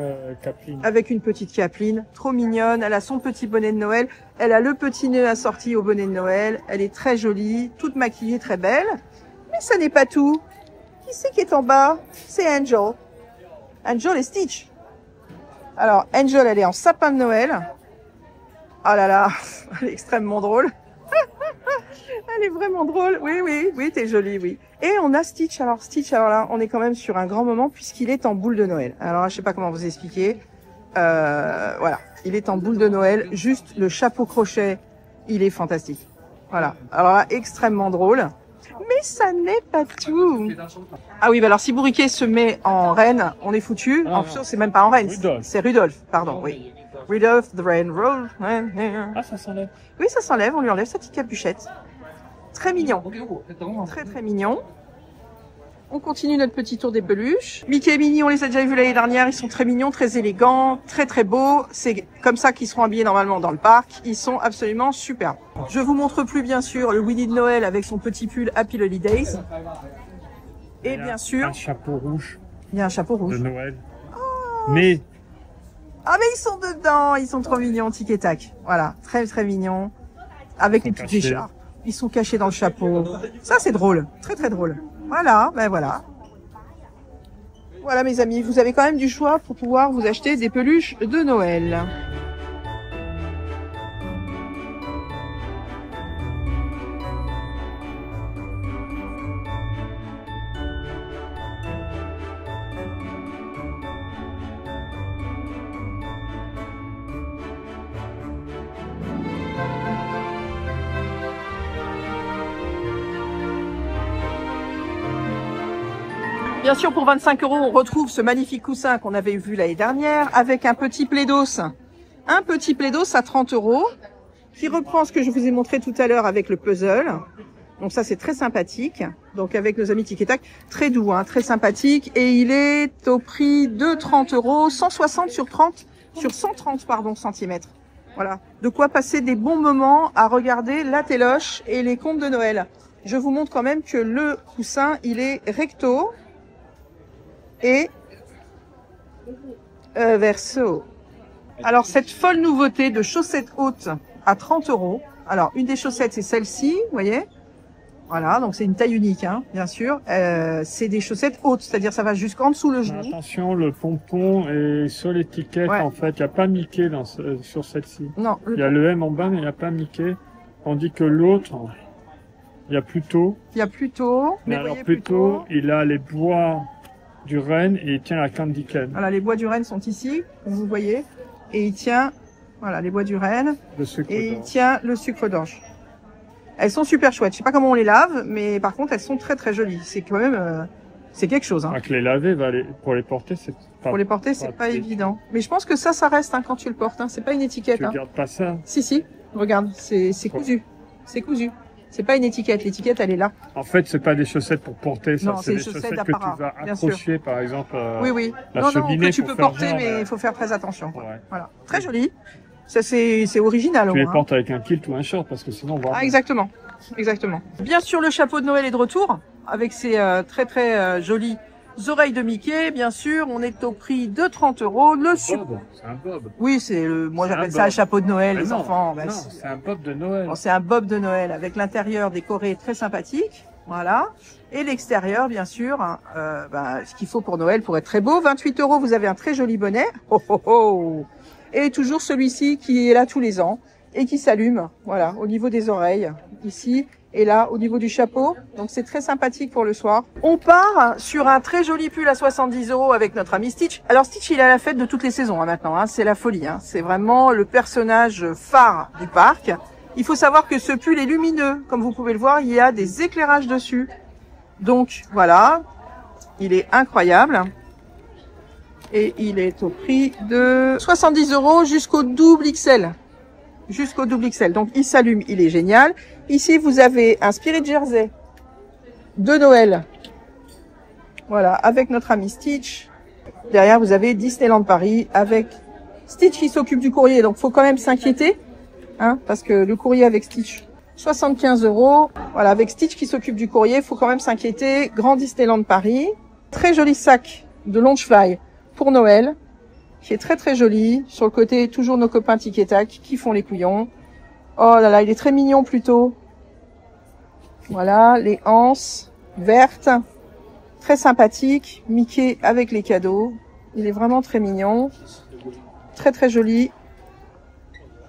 capeline. Avec une petite capeline, trop mignonne. Elle a son petit bonnet de Noël. Elle a le petit nœud assorti au bonnet de Noël. Elle est très jolie, toute maquillée, très belle. Mais ça n'est pas tout. Qui c'est qui est en bas? C'est Angel. Angel et Stitch. Alors, Angel, elle est en sapin de Noël. Oh là là, elle est extrêmement drôle. Elle est vraiment drôle. Oui, t'es jolie, oui. Et on a Stitch. Alors, Stitch, alors là, on est quand même sur un grand moment puisqu'il est en boule de Noël. Alors, je sais pas comment vous expliquer. Voilà, il est en boule de Noël. Juste le chapeau crochet, il est fantastique. Voilà. Alors là, extrêmement drôle. Mais ça n'est pas tout. Ah oui, bah alors si Bourriquet se met en reine, on est foutu. En plus, c'est même pas en reine, c'est Rudolph, pardon, oui. Rudolph the Red-Nosed Reindeer. Ah, ça s'enlève. Oui, ça s'enlève, on lui enlève sa petite capuchette. Très mignon. Très très mignon. On continue notre petit tour des peluches. Mickey et Minnie, on les a déjà vus l'année dernière. Ils sont très mignons, très élégants, très très beaux. C'est comme ça qu'ils seront habillés normalement dans le parc. Ils sont absolument superbes. Je vous montre plus bien sûr le Winnie de Noël avec son petit pull Happy Holidays. Et bien sûr, un chapeau rouge. Il y a un chapeau rouge. De Noël. Mais... Ah mais ils sont dedans, ils sont trop mignons, tic et tac. Voilà, très très mignons. Avec les petites écharpes. Ils sont cachés dans le chapeau. Ça c'est drôle, très très drôle. Voilà, ben voilà. Voilà mes amis, vous avez quand même du choix pour pouvoir vous acheter des peluches de Noël. Bien sûr, pour 25 €, on retrouve ce magnifique coussin qu'on avait vu l'année dernière avec un petit plaidos. Un petit plaidos à 30 € qui reprend ce que je vous ai montré tout à l'heure avec le puzzle. Donc ça, c'est très sympathique. Donc avec nos amis Tic et Tac, très doux, hein, très sympathique. Et il est au prix de 30 €, 160 sur 130 pardon, centimètres. Voilà. De quoi passer des bons moments à regarder la téloche et les contes de Noël. Je vous montre quand même que le coussin, il est recto. Et verso. Alors cette folle nouveauté de chaussettes hautes à 30 €. Alors une des chaussettes c'est celle-ci, vous voyez. Voilà, donc c'est une taille unique, hein, bien sûr. C'est des chaussettes hautes, c'est-à-dire ça va jusqu'en dessous le genou. Attention, le pompon est sur l'étiquette. Ouais. En fait, il n'y a pas Mickey sur celle-ci. Non. Il y a le M en bas, mais il n'y a pas Mickey. Tandis que l'autre, il y a Pluto. Il y a Pluto. Mais alors Pluto, il a les bois du renne et il tient la Candy Cane. Voilà, les bois du renne sont ici, comme vous voyez, et il tient, voilà, les bois du renne, et il tient le sucre d'orge. Elles sont super chouettes. Je sais pas comment on les lave, mais par contre elles sont très très jolies. C'est quand même C'est quelque chose. Hein. Avec les laver, pour les porter, c'est pas... Pour les porter, c'est pas évident. Mais je pense que ça reste quand tu le portes. Hein. C'est pas une étiquette. Tu regardes pas ça? Si. Regarde, c'est cousu. C'est cousu. C'est pas une étiquette. L'étiquette, elle est là. En fait, c'est pas des chaussettes pour porter. Ça, c'est des chaussettes que tu vas accrocher, par exemple. Oui. La cheminée que tu peux porter, mais il faut faire très attention. Ouais. Voilà. Très joli. Ça, c'est original. Tu les portes avec un kilt ou un short, parce que sinon, on voit. Ah, exactement. Bien sûr, le chapeau de Noël est de retour, avec ses très jolies oreilles de Mickey. Bien sûr, on est au prix de 30 €. C'est un bob. Oui, moi j'appelle ça un chapeau de Noël, les enfants. Non, c'est un bob de Noël. Bon, c'est un bob de Noël, avec l'intérieur décoré très sympathique. Voilà. Et l'extérieur, bien sûr, ce qu'il faut pour Noël pour être très beau. 28 €, vous avez un très joli bonnet. Et toujours celui-ci qui est là tous les ans et qui s'allume, voilà, au niveau des oreilles, ici, et là, au niveau du chapeau. Donc c'est très sympathique pour le soir. On part sur un très joli pull à 70 € avec notre ami Stitch. Alors Stitch, il est à la fête de toutes les saisons maintenant, hein. C'est la folie. Hein. C'est vraiment le personnage phare du parc. Il faut savoir que ce pull est lumineux. Comme vous pouvez le voir, il y a des éclairages dessus. Donc voilà, il est incroyable. Et il est au prix de 70 € jusqu'au double XL. Donc il s'allume, il est génial. Ici, vous avez un Spirit Jersey de Noël. Voilà, avec notre ami Stitch. Derrière, vous avez Disneyland Paris avec Stitch qui s'occupe du courrier. Donc, faut quand même s'inquiéter, hein, parce que le courrier avec Stitch, 75 €. Voilà, avec Stitch qui s'occupe du courrier, faut quand même s'inquiéter. Grand Disneyland Paris. Très joli sac de Launchfly pour Noël, qui est très joli. Sur le côté, toujours nos copains Tic et Tac qui font les couillons. Oh là là, il est très mignon plutôt. Voilà, les anses vertes, très sympathique. Mickey avec les cadeaux. Il est vraiment très mignon. Très joli.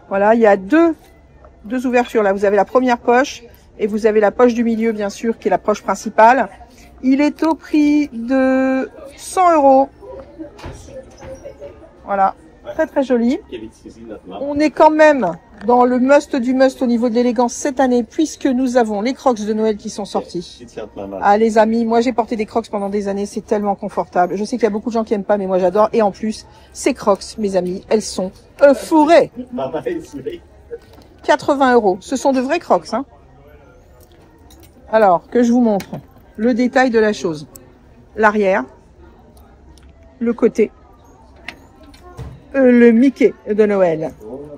Voilà, il y a deux ouvertures là. Vous avez la première poche et vous avez la poche du milieu, bien sûr, qui est la poche principale. Il est au prix de 100 €. Voilà, très joli. On est quand même dans le must du must au niveau de l'élégance cette année, puisque nous avons les Crocs de Noël qui sont sortis. Ah les amis, moi j'ai porté des Crocs pendant des années, c'est tellement confortable. Je sais qu'il y a beaucoup de gens qui aiment pas, mais moi j'adore. Et en plus, ces Crocs, mes amis, elles sont fourrées. 80 €. Ce sont de vrais Crocs, hein. Alors, que je vous montre le détail de la chose. L'arrière, le côté, le Mickey de Noël.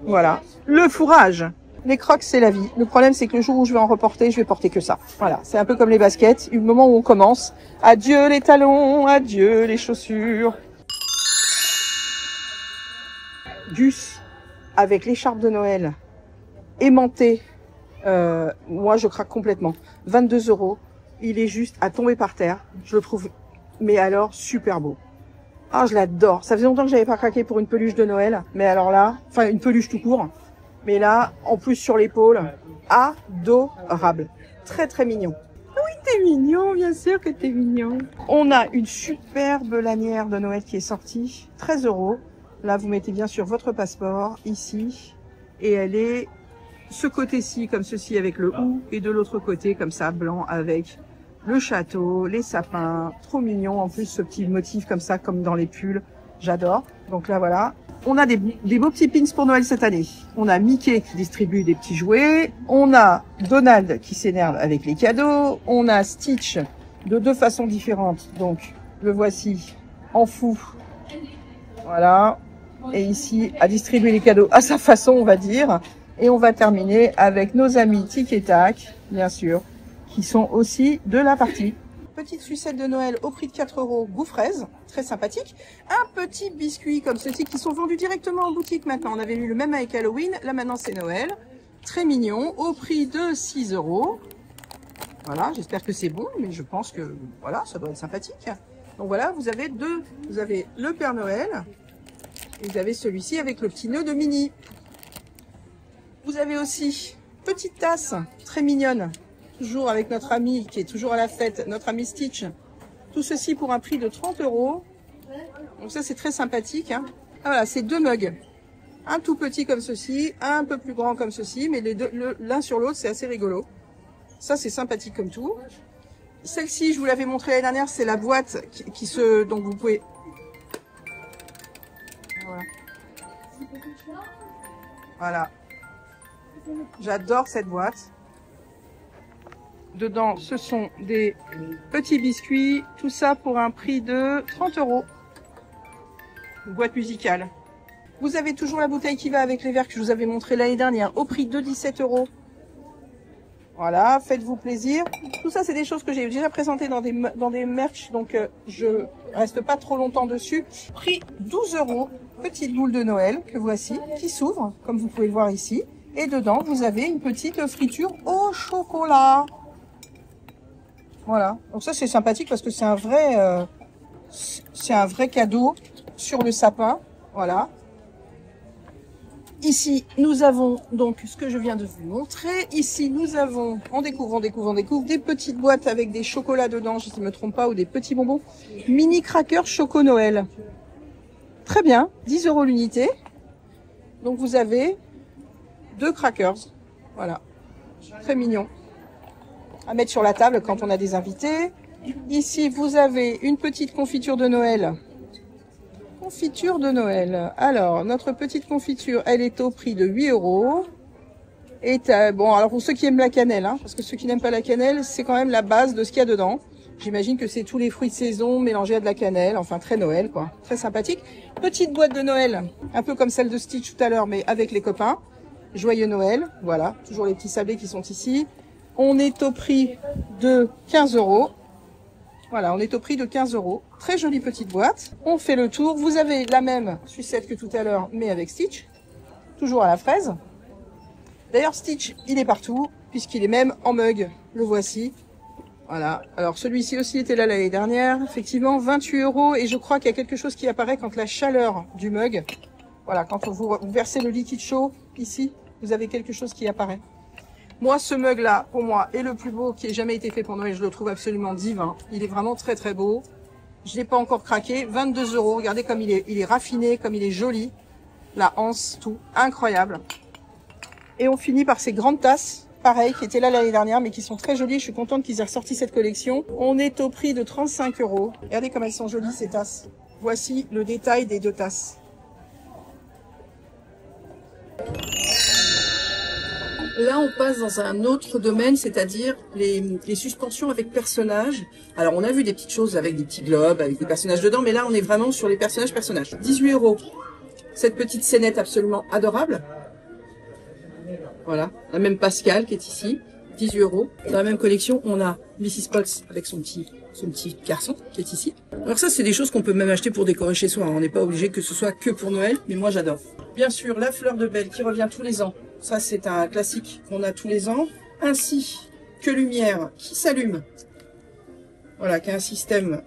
Voilà. Le fourrage. Les Crocs, c'est la vie. Le problème, c'est que le jour où je vais en reporter, je vais porter que ça. Voilà. C'est un peu comme les baskets. Du moment où on commence, adieu les talons, adieu les chaussures. Gus, avec l'écharpe de Noël, aimantée. Moi, je craque complètement. 22 €. Il est juste à tomber par terre. Je le trouve, mais alors, super beau. Ah, je l'adore. Ça faisait longtemps que j'avais pas craqué pour une peluche de Noël. Mais alors là, enfin, une peluche tout court. Mais là, en plus sur l'épaule, adorable. Très mignon. Oui, t'es mignon, bien sûr que t'es mignon. On a une superbe lanière de Noël qui est sortie. 13 €. Là, vous mettez bien sûr votre passeport, ici. Et elle est ce côté-ci, comme ceci, avec le ou. Et de l'autre côté, comme ça, blanc, avec le château, les sapins, trop mignon. En plus, ce petit motif comme ça, comme dans les pulls, j'adore. Donc là, voilà. On a des beaux petits pins pour Noël cette année. On a Mickey qui distribue des petits jouets. On a Donald qui s'énerve avec les cadeaux. On a Stitch de deux façons différentes. Donc, le voici en fou. Voilà. Et ici, à distribuer les cadeaux à sa façon, on va dire. Et on va terminer avec nos amis Tic et Tac, bien sûr, qui sont aussi de la partie. Petite sucette de Noël au prix de 4 €, goût fraise, très sympathique. Un petit biscuit comme ceci qui sont vendus directement en boutique maintenant. On avait eu le même avec Halloween, là maintenant c'est Noël. Très mignon, au prix de 6 €. Voilà, j'espère que c'est bon, mais je pense que voilà, ça doit être sympathique. Donc voilà, vous avez deux. Vous avez le Père Noël et vous avez celui-ci avec le petit nœud de Minnie. Vous avez aussi petite tasse très mignonne. Toujours avec notre ami qui est toujours à la fête, notre ami Stitch. Tout ceci pour un prix de 30 €. Donc ça, c'est très sympathique. Hein. Ah, voilà, c'est deux mugs. Un tout petit comme ceci, un peu plus grand comme ceci, mais les deux, l'un sur l'autre, c'est assez rigolo. Ça, c'est sympathique comme tout. Celle-ci, je vous l'avais montré l'année dernière, c'est la boîte qui se... Donc vous pouvez... Voilà. Voilà. J'adore cette boîte. Dedans, ce sont des petits biscuits. Tout ça pour un prix de 30 €. Une boîte musicale. Vous avez toujours la bouteille qui va avec les verres que je vous avais montré l'année dernière au prix de 17 €. Voilà, faites-vous plaisir. Tout ça, c'est des choses que j'ai déjà présentées dans des merch, donc je reste pas trop longtemps dessus. Prix 12 €. Petite boule de Noël que voici, qui s'ouvre, comme vous pouvez le voir ici. Et dedans, vous avez une petite friture au chocolat. Voilà. Donc ça, c'est sympathique parce que c'est un vrai cadeau sur le sapin. Voilà. Ici, nous avons donc ce que je viens de vous montrer. Ici, nous avons, on découvre des petites boîtes avec des chocolats dedans, je ne me trompe pas, ou des petits bonbons. Mini crackers Choco Noël. Très bien, 10 € l'unité. Donc vous avez 2 crackers. Voilà. Très mignon. À mettre sur la table quand on a des invités. Ici, vous avez une petite confiture de Noël. Confiture de Noël. Alors, notre petite confiture, elle est au prix de 8 €. Et bon, alors pour ceux qui aiment la cannelle, hein, parce que ceux qui n'aiment pas la cannelle, c'est quand même la base de ce qu'il y a dedans. J'imagine que c'est tous les fruits de saison mélangés à de la cannelle, enfin très Noël, quoi. Très sympathique. Petite boîte de Noël, un peu comme celle de Stitch tout à l'heure, mais avec les copains. Joyeux Noël, voilà, toujours les petits sablés qui sont ici. On est au prix de 15 €. Voilà, on est au prix de 15 €. Très jolie petite boîte. On fait le tour. Vous avez la même sucette que tout à l'heure, mais avec Stitch. Toujours à la fraise. D'ailleurs, Stitch, il est partout, puisqu'il est même en mug. Le voici. Voilà. Alors, celui-ci aussi était là l'année dernière. Effectivement, 28 €. Et je crois qu'il y a quelque chose qui apparaît quand la chaleur du mug... Voilà, quand vous versez le liquide chaud, ici, vous avez quelque chose qui apparaît. Moi, ce mug-là, pour moi, est le plus beau qui ait jamais été fait pour Noël. Je le trouve absolument divin. Il est vraiment très, très beau. Je l'ai pas encore craqué. 22 €. Regardez comme il est raffiné, comme il est joli. La anse, tout. Incroyable. Et on finit par ces grandes tasses, pareil, qui étaient là l'année dernière, mais qui sont très jolies. Je suis contente qu'ils aient ressorti cette collection. On est au prix de 35 €. Regardez comme elles sont jolies, ces tasses. Voici le détail des 2 tasses. Là, on passe dans un autre domaine, c'est-à-dire les suspensions avec personnages. Alors, on a vu des petites choses avec des petits globes, avec des personnages dedans, mais là, on est vraiment sur les personnages. 18 €. Cette petite scénette absolument adorable. Voilà, la même Pascal qui est ici, 18 €. Dans la même collection, on a Mrs. Potts avec son petit garçon qui est ici. Alors ça, c'est des choses qu'on peut même acheter pour décorer chez soi. On n'est pas obligé que ce soit que pour Noël, mais moi, j'adore. Bien sûr, la fleur de Belle qui revient tous les ans. Ça, c'est un classique qu'on a tous les ans. Ainsi que Lumière qui s'allume. Voilà, qui a un système.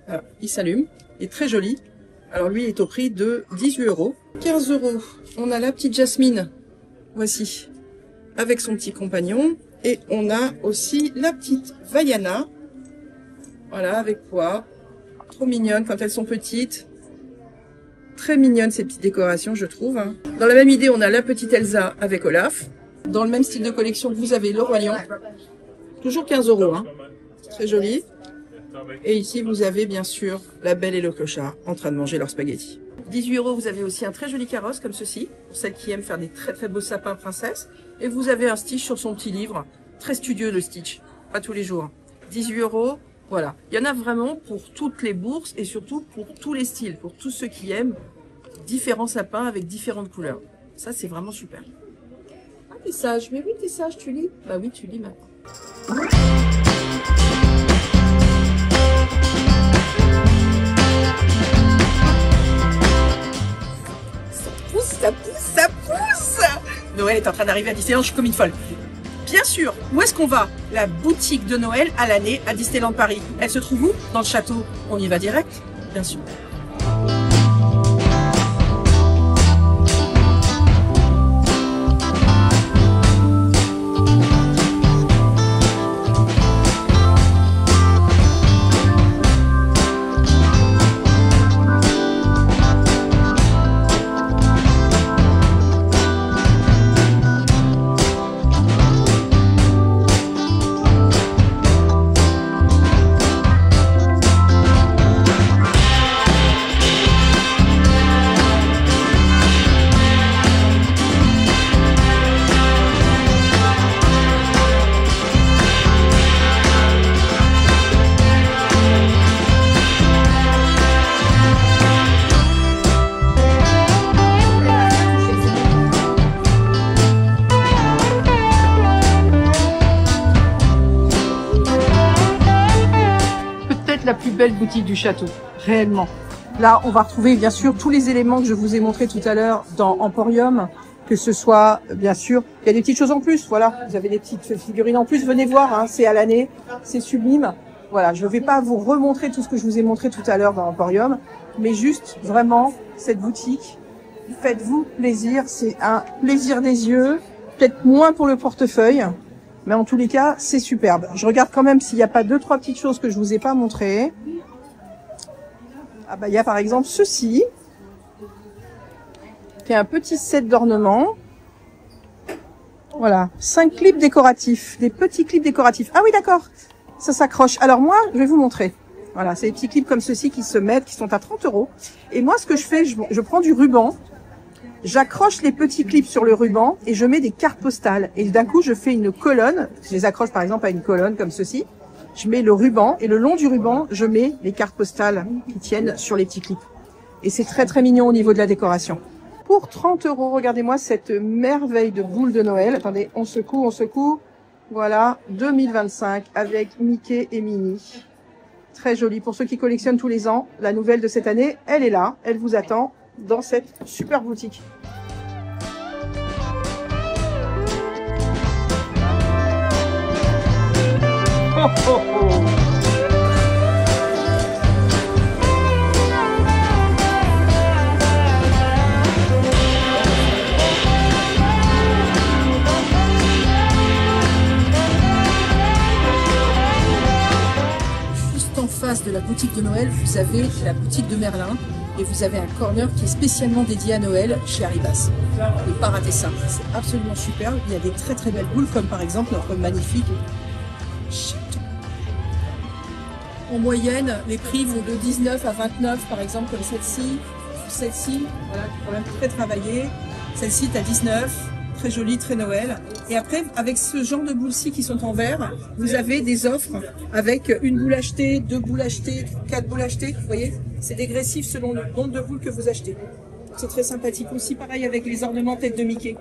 Voilà, il s'allume. Il est très joli. Alors, lui est au prix de 18 €. 15 €. On a la petite Jasmine. Voici. Avec son petit compagnon. Et on a aussi la petite Vaiana. Voilà, avec pois. Trop mignonne quand elles sont petites. Très mignonne ces petites décorations, je trouve. Dans la même idée, on a la petite Elsa avec Olaf. Dans le même style de collection, vous avez le Roi Lion. Toujours 15 €. Hein. Très joli. Et ici, vous avez bien sûr la Belle et le Clochard en train de manger leur spaghetti. 18 €, vous avez aussi un très joli carrosse comme ceci, pour celles qui aiment faire des très très beaux sapins princesse. Et vous avez un Stitch sur son petit livre. Très studieux le Stitch, pas tous les jours. 18 €, voilà. Il y en a vraiment pour toutes les bourses et surtout pour tous les styles, pour tous ceux qui aiment différents sapins avec différentes couleurs. Ça, c'est vraiment super. Ah, t'es sage. Mais oui, t'es sage, tu lis. Bah oui, tu lis maintenant. Ça pousse, ça pousse. Noël est en train d'arriver à Disneyland, je suis comme une folle. Bien sûr, où est-ce qu'on va? La boutique de Noël à l'année à Disneyland Paris. Elle se trouve où? Dans le château. On y va direct, bien sûr. belle boutique du château, réellement. Là, on va retrouver bien sûr tous les éléments que je vous ai montrés tout à l'heure dans Emporium, que ce soit, bien sûr, il y a des petites choses en plus, voilà, vous avez des petites figurines en plus, venez voir, hein, c'est à l'année, c'est sublime. Voilà, je ne vais pas vous remontrer tout ce que je vous ai montré tout à l'heure dans Emporium, mais juste, vraiment, cette boutique, faites-vous plaisir, c'est un plaisir des yeux, peut-être moins pour le portefeuille, mais en tous les cas, c'est superbe. Je regarde quand même s'il n'y a pas 2-3 petites choses que je vous ai pas montrées. Ah bah, il y a par exemple ceci, qui est un petit set d'ornements. Voilà, 5 clips décoratifs, des petits clips décoratifs. Ah oui, d'accord, ça s'accroche. Alors moi, je vais vous montrer. Voilà, c'est des petits clips comme ceci qui se mettent, qui sont à 30 €. Et moi, ce que je fais, je prends du ruban, j'accroche les petits clips sur le ruban et je mets des cartes postales. Et d'un coup, je fais une colonne. Je les accroche par exemple à une colonne comme ceci. Je mets le ruban et le long du ruban, je mets les cartes postales qui tiennent sur les petits clips. Et c'est très très mignon au niveau de la décoration. Pour 30 €, regardez-moi cette merveille de boule de Noël. Attendez, on secoue, on secoue. Voilà, 2025 avec Mickey et Minnie. Très jolie. Pour ceux qui collectionnent tous les ans, la nouvelle de cette année, elle est là. Elle vous attend dans cette super boutique. Oh, oh, oh. Juste en face de la boutique de Noël, vous avez la boutique de Merlin et vous avez un corner qui est spécialement dédié à Noël chez Arribas. Ne pas rater ça, c'est absolument superbe. Il y a des très très belles boules comme par exemple notre magnifique château. En moyenne, les prix vont de 19 à 29 par exemple comme celle-ci. Celle-ci, voilà, qui est quand même très travaillée. Celle-ci est à 19. Très jolie, très Noël. Et après, avec ce genre de boules-ci qui sont en verre, vous avez des offres avec une boule achetée, 2 boules achetées, 4 boules achetées. Vous voyez, c'est dégressif selon le nombre de boules que vous achetez. C'est très sympathique. Aussi pareil avec les ornements tête de Mickey.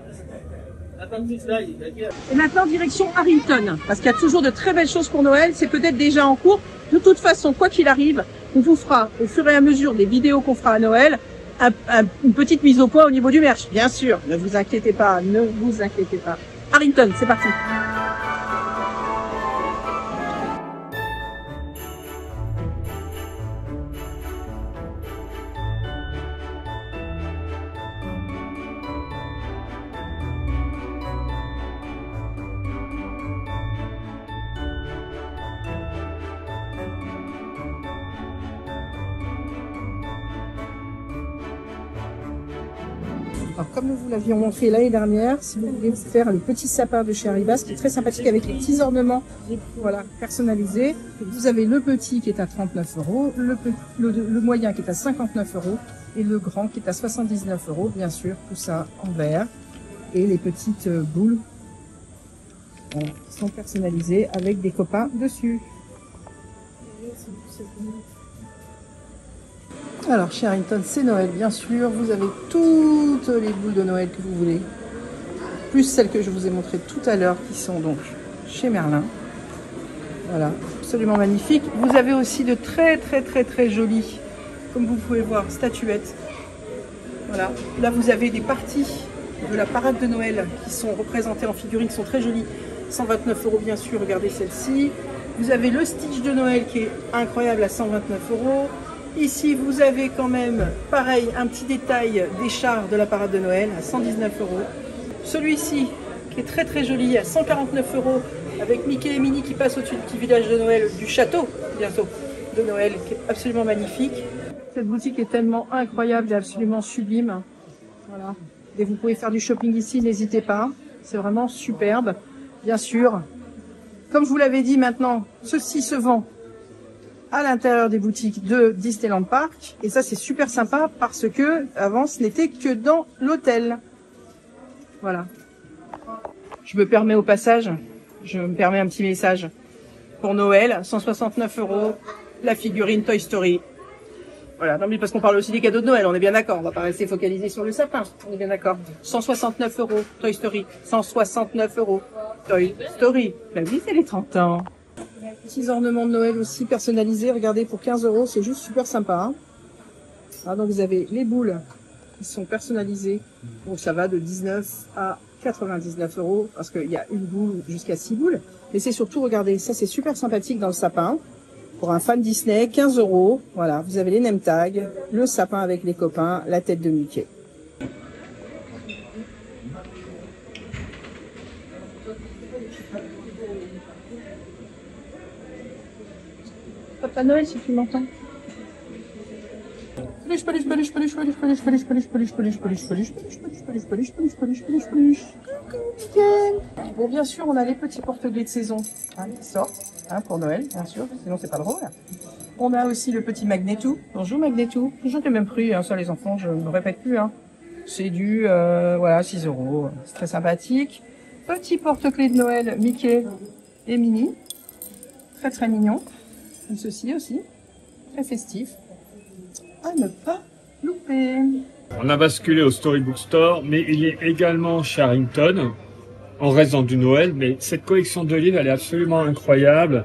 Et maintenant, direction Harrington, parce qu'il y a toujours de très belles choses pour Noël. C'est peut-être déjà en cours. De toute façon, quoi qu'il arrive, on vous fera, au fur et à mesure des vidéos qu'on fera à Noël, une petite mise au point au niveau du merch. Bien sûr, ne vous inquiétez pas, ne vous inquiétez pas. Harrington, c'est parti. Alors, comme nous vous l'avions montré l'année dernière, si vous voulez faire le petit sapin de chez Arribas, qui est très sympathique avec les petits ornements, voilà, personnalisés. Vous avez le petit qui est à 39 €, le moyen qui est à 59 € et le grand qui est à 79 €, bien sûr, tout ça en verre. Et les petites boules voilà, qui sont personnalisées avec des copains dessus. Alors, chez Harrington, c'est Noël, bien sûr. Vous avez toutes les boules de Noël que vous voulez. Plus celles que je vous ai montrées tout à l'heure, qui sont donc chez Merlin. Voilà, absolument magnifique. Vous avez aussi de très jolies, comme vous pouvez voir, statuettes. Voilà, là vous avez des parties de la parade de Noël qui sont représentées en figurines, qui sont très jolies. 129 € bien sûr, regardez celle-ci. Vous avez le Stitch de Noël qui est incroyable à 129 €. Ici, vous avez quand même, pareil, un petit détail des chars de la parade de Noël à 119 €. Celui-ci, qui est très joli, à 149 € avec Mickey et Minnie qui passent au-dessus du petit village de Noël, du château, bientôt, de Noël, qui est absolument magnifique. Cette boutique est tellement incroyable et absolument sublime. Voilà. Et vous pouvez faire du shopping ici, n'hésitez pas. C'est vraiment superbe. Bien sûr, comme je vous l'avais dit maintenant, ceci se vend à l'intérieur des boutiques de Disneyland Park. Et ça, c'est super sympa parce que avant, ce n'était que dans l'hôtel. Voilà. Je me permets au passage, je me permets un petit message. Pour Noël, 169 €, la figurine Toy Story. Voilà, non mais parce qu'on parle aussi des cadeaux de Noël, on est bien d'accord. On va pas rester focalisé sur le sapin, on est bien d'accord. 169 € Toy Story. 169 € Toy Story. La vie, c'est les 30 ans. Petits ornements de Noël aussi personnalisés. Regardez, pour 15 €, c'est juste super sympa. Hein. Ah, donc vous avez les boules qui sont personnalisées. Donc ça va de 19 à 99 € parce qu'il y a une boule jusqu'à 6 boules. Mais c'est surtout, regardez, ça c'est super sympathique dans le sapin. Pour un fan Disney, 15 €. Voilà, vous avez les name tags, le sapin avec les copains, la tête de Mickey. Papa Noël, si tu m'entends. Peluche, peluche, peluche, peluche, peluche, peluche, peluche, peluche, peluche, peluche, peluche, peluche, peluche, peluche, peluche, peluche, peluche, peluche, peluche, peluche. Coucou, Mickey. Bon, bien sûr, on a les petits porte-clés de saison qui sortent pour Noël, bien sûr, sinon c'est pas drôle. On a aussi le petit Magnetou. Bonjour Magnetou. J'en ai même pris, ça les enfants, je ne me répète plus. C'est du, voilà, 6 €. C'est très sympathique. Petit porte-clés de Noël Mickey et Minnie. Très très mignon. Et ceci aussi, très festif. À ne pas louper. On a basculé au Storybook Store, mais il est également chez Harrington. On reste dans du Noël, mais cette collection de livres, elle est absolument incroyable.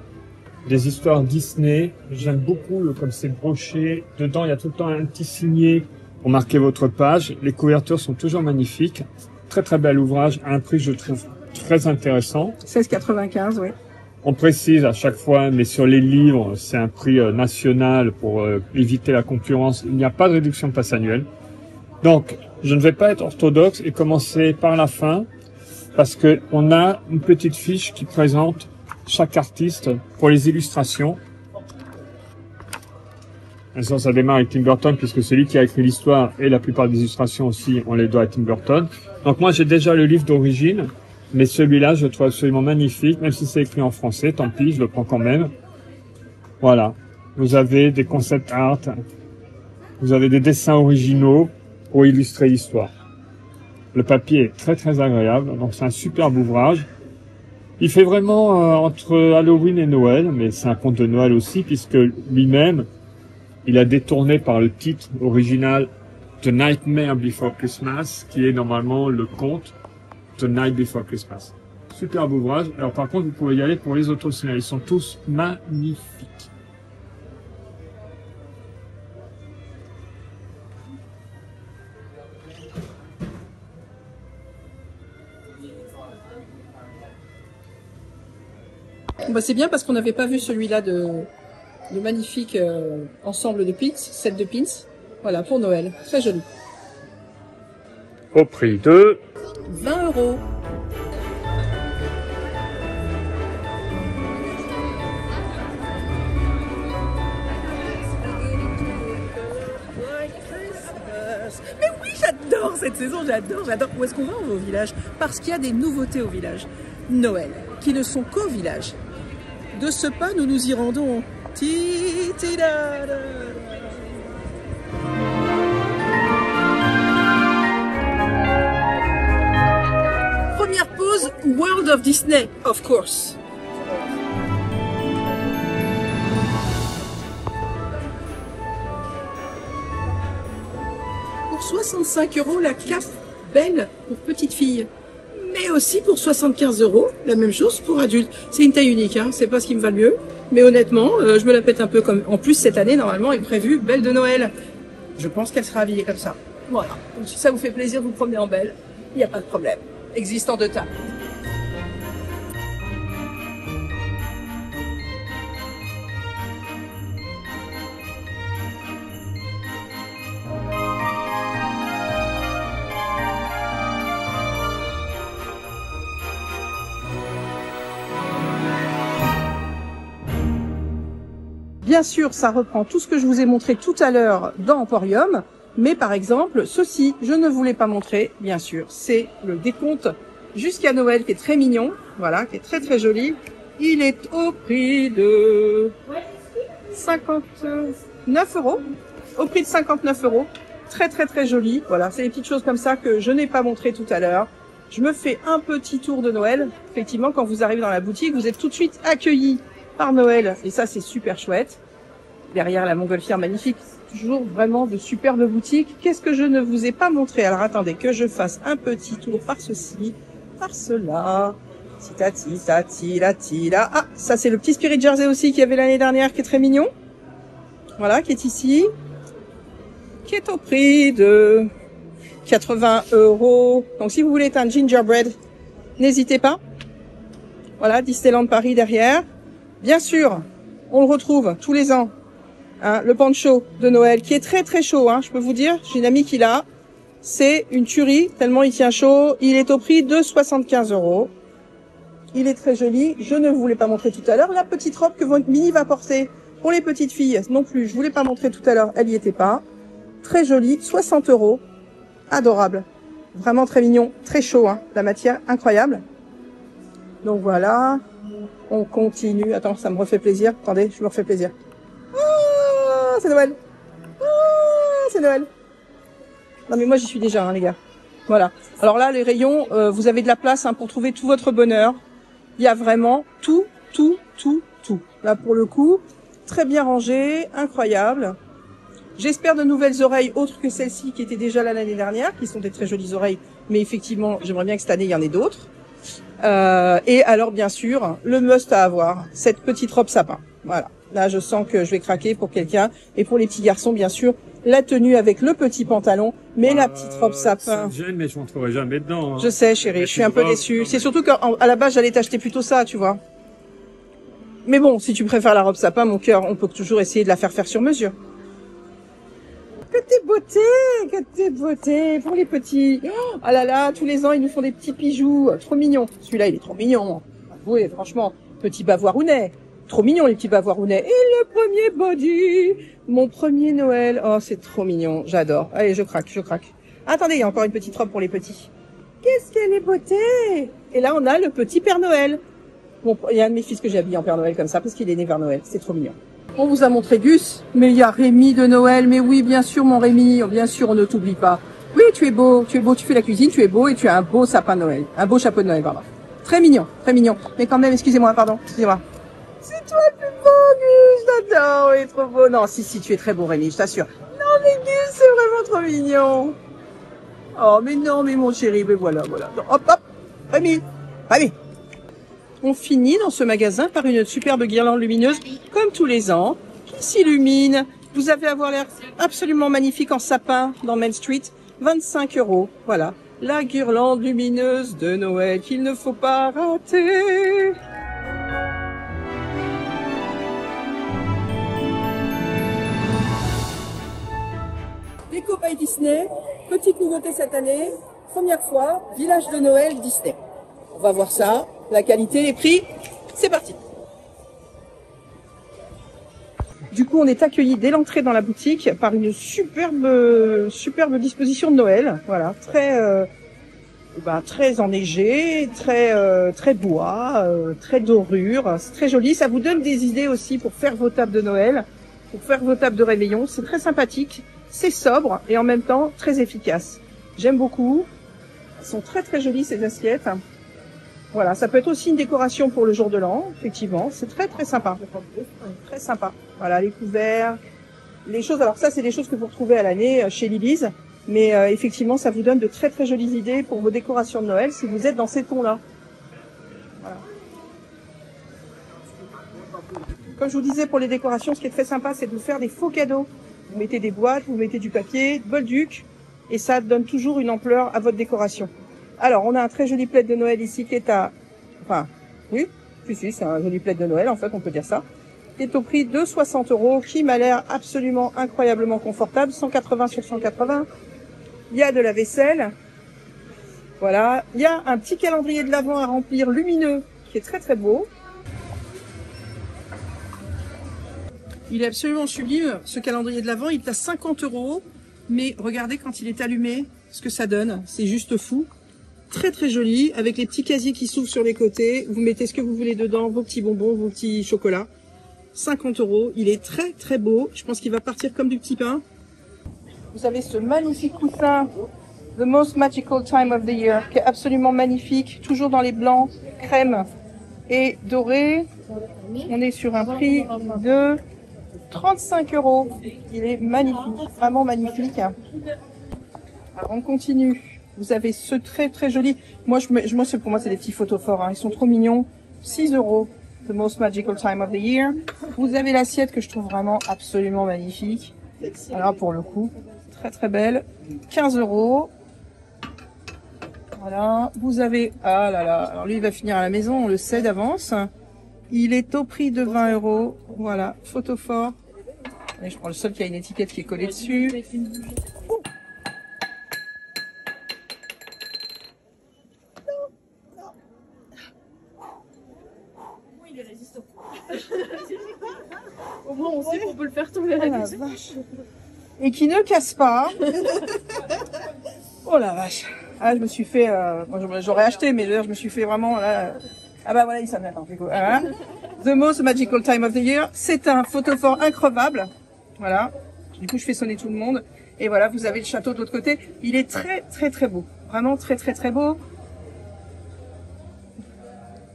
Des histoires Disney. J'aime beaucoup comme c'est broché. Dedans, il y a tout le temps un petit signet pour marquer votre page. Les couvertures sont toujours magnifiques. Très très bel ouvrage, à un prix je trouve très intéressant. 16,95 €, oui. On précise à chaque fois, mais sur les livres, c'est un prix national pour éviter la concurrence. Il n'y a pas de réduction de passe annuelle. Donc, je ne vais pas être orthodoxe et commencer par la fin, parce que on a une petite fiche qui présente chaque artiste pour les illustrations. Ça démarre avec Tim Burton, puisque c'est lui qui a écrit l'histoire et la plupart des illustrations aussi, on les doit à Tim Burton. Donc moi, j'ai déjà le livre d'origine. Mais celui-là, je le trouve absolument magnifique, même si c'est écrit en français, tant pis, je le prends quand même. Voilà. Vous avez des concept art, vous avez des dessins originaux pour illustrer l'histoire. Le papier est très très agréable, donc c'est un superbe ouvrage. Il fait vraiment entre Halloween et Noël, mais c'est un conte de Noël aussi, puisque lui-même, il a détourné par le titre original The Nightmare Before Christmas, qui est normalement le conte The Night Before Christmas. Superbe ouvrage. Alors par contre, vous pouvez y aller pour les autres aussi. Ils sont tous magnifiques. Bah, c'est bien parce qu'on n'avait pas vu celui-là de magnifique ensemble de pins, set de pins. Voilà, pour Noël. Très joli. Au prix de 20 €. Mais oui, j'adore cette saison, j'adore. Où est-ce qu'on va au village? Parce qu'il y a des nouveautés au village. Noël, qui ne sont qu'au village. De ce pas, nous nous y rendons. Première pause, World of Disney, of course. Pour 65 € la cape belle pour petite fille. Mais aussi pour 75 €, la même chose pour adulte. C'est une taille unique, c'est pas ce qui me va le mieux. Mais honnêtement, je me la pète un peu comme... En plus, cette année, normalement, est prévue Belle de Noël. Je pense qu'elle sera habillée comme ça. Voilà. Donc si ça vous fait plaisir de vous promener en belle, il n'y a pas de problème. Existe en 2 tailles. Bien sûr, ça reprend tout ce que je vous ai montré tout à l'heure dans Emporium. Mais par exemple, ceci, je ne vous l'ai pas montré, bien sûr. C'est le décompte jusqu'à Noël qui est très mignon. Voilà, qui est très très joli. Il est au prix de 59 €. Au prix de 59 €. Très très très joli. Voilà, c'est des petites choses comme ça que je n'ai pas montré tout à l'heure. Je me fais un petit tour de Noël. Effectivement, quand vous arrivez dans la boutique, vous êtes tout de suite accueillis par Noël. Et ça, c'est super chouette. Derrière la montgolfière magnifique, toujours vraiment de superbes boutiques. Qu'est-ce que je ne vous ai pas montré? Alors attendez que je fasse un petit tour par ceci, par cela. Tita, tita, tila, tila. Ah, ça c'est le petit Spirit Jersey aussi qu'il y avait l'année dernière, qui est très mignon. Voilà, qui est ici. Qui est au prix de 80 €. Donc si vous voulez un gingerbread, n'hésitez pas. Voilà, Disneyland Paris derrière. Bien sûr, on le retrouve tous les ans. Hein, le poncho de Noël, qui est très très chaud, hein, je peux vous dire. J'ai une amie qui l'a. C'est une tuerie, tellement il tient chaud. Il est au prix de 75 €. Il est très joli. Je ne vous l'ai pas montré tout à l'heure. La petite robe que votre Mini va porter pour les petites filles non plus. Je vous l'ai pas montré tout à l'heure. Elle y était pas. Très jolie. 60 €. Adorable. Vraiment très mignon. Très chaud, hein. La matière, incroyable. Donc voilà. On continue. Attends, ça me refait plaisir. Attendez, je me refais plaisir. Ah, c'est Noël. Ah, c'est Noël. Non mais moi j'y suis déjà, hein, les gars. Voilà. Alors là, les rayons, vous avez de la place, hein, pour trouver tout votre bonheur. Il y a vraiment tout. Là, pour le coup, très bien rangé, incroyable. J'espère de nouvelles oreilles autres que celles-ci qui étaient déjà là l'année dernière, qui sont des très jolies oreilles. Mais effectivement, j'aimerais bien que cette année, il y en ait d'autres. Et alors, bien sûr, le must à avoir, cette petite robe sapin. Voilà. Là, je sens que je vais craquer pour quelqu'un. Et pour les petits garçons, bien sûr, la tenue avec le petit pantalon, mais la petite robe sapin. Ça me gêne, mais je m'en trouverai jamais dedans. Hein. Je sais, chérie, je suis un peu déçue. C'est surtout qu'à la base, j'allais t'acheter plutôt ça, tu vois. Mais bon, si tu préfères la robe sapin, mon cœur, on peut toujours essayer de la faire sur mesure. Que tes beautés pour les petits. Oh là là, tous les ans, ils nous font des petits bijoux. Trop mignon. Celui-là, il est trop mignon. Oui, franchement, petit bavoirounet. Trop mignon, les petits bavoirounets. Et le premier body. Mon premier Noël. Oh, c'est trop mignon. J'adore. Allez, je craque. Attendez, il y a encore une petite robe pour les petits. Qu'est-ce qu'elle est beauté. Et là, on a le petit Père Noël. Bon, il y a un de mes fils que j'ai habillé en Père Noël comme ça, parce qu'il est né vers Noël. C'est trop mignon. On vous a montré Gus, mais il y a Rémi de Noël. Mais oui, bien sûr, mon Rémi. Bien sûr, on ne t'oublie pas. Oui, tu es beau, tu fais la cuisine, tu es beau et tu as un beau sapin de Noël. Un beau chapeau de Noël, pardon. Très mignon. Mais quand même, excusez-moi, pardon. Excusez-moi. C'est toi le plus beau, Gus, j'adore, il est trop beau. Non, si, tu es très beau, Rémi, je t'assure. Non, mais Gus, c'est vraiment trop mignon. Oh, mais non, mais mon chéri, mais voilà. Hop, Rémi. On finit dans ce magasin par une superbe guirlande lumineuse, comme tous les ans, qui s'illumine. Vous avez avoir l'air absolument magnifique en sapin dans Main Street. 25 €. Voilà, la guirlande lumineuse de Noël qu'il ne faut pas rater. Déco by Disney, petite nouveauté cette année, première fois, village de Noël Disney. On va voir ça, la qualité, les prix, c'est parti. Du coup, on est accueilli dès l'entrée dans la boutique par une superbe disposition de Noël. Voilà, très enneigé, très bois, très dorure. C'est très joli. Ça vous donne des idées aussi pour faire vos tables de Noël, pour faire vos tables de réveillon. C'est très sympathique. C'est sobre et en même temps très efficace. J'aime beaucoup. Elles sont très très jolies ces assiettes. Voilà, ça peut être aussi une décoration pour le jour de l'an, effectivement. C'est très très sympa. Très sympa. Voilà, les couverts, les choses. Alors ça, c'est des choses que vous retrouvez à l'année chez Lily's. Mais effectivement, ça vous donne de très très jolies idées pour vos décorations de Noël si vous êtes dans ces tons-là. Voilà. Comme je vous disais, pour les décorations, ce qui est très sympa, c'est de vous faire des faux cadeaux. Vous mettez des boîtes, vous mettez du papier, bolduc, et ça donne toujours une ampleur à votre décoration. Alors, on a un très joli plaid de Noël ici qui est à... Enfin, oui, c'est un joli plaid de Noël, en fait, on peut dire ça. Qui est au prix de 60 €, qui m'a l'air absolument incroyablement confortable. 180 sur 180. Il y a de la vaisselle. Voilà. Il y a un petit calendrier de l'Avent à remplir lumineux, qui est très très beau. Il est absolument sublime, ce calendrier de l'Avent. Il est à 50 €. Mais regardez quand il est allumé, ce que ça donne. C'est juste fou. Très très joli, avec les petits casiers qui s'ouvrent sur les côtés. Vous mettez ce que vous voulez dedans, vos petits bonbons, vos petits chocolats. 50 €. Il est très très beau. Je pense qu'il va partir comme du petit pain. Vous avez ce magnifique coussin, The Most Magical Time of the Year, qui est absolument magnifique. Toujours dans les blancs, crème et doré. On est sur un prix de 35 €. Il est magnifique, vraiment magnifique. Alors on continue Vous avez ce très très joli. Moi, pour moi, c'est des petits photophores. Hein. Ils sont trop mignons. 6 €. The most magical time of the year. Vous avez l'assiette que je trouve vraiment absolument magnifique. Alors pour le coup, très très belle. 15 €. Voilà. Vous avez, ah là là. Alors lui, il va finir à la maison. On le sait d'avance. Il est au prix de 20 €. Voilà. Photophore. Et je prends le seul qui a une étiquette qui est collée dessus. Au moins, on sait qu'on peut le faire tomber à la maison. Et qui ne casse pas. Oh la vache. Ah, je me suis fait... moi, j'aurais acheté, mais je me suis fait vraiment... Là, ah bah voilà, il s'en attend. Voilà. The most magical time of the year. C'est un photophore increvable. Voilà. Du coup, je fais sonner tout le monde. Et voilà, vous avez le château de l'autre côté. Il est très, très, très beau. Vraiment très, très, très beau.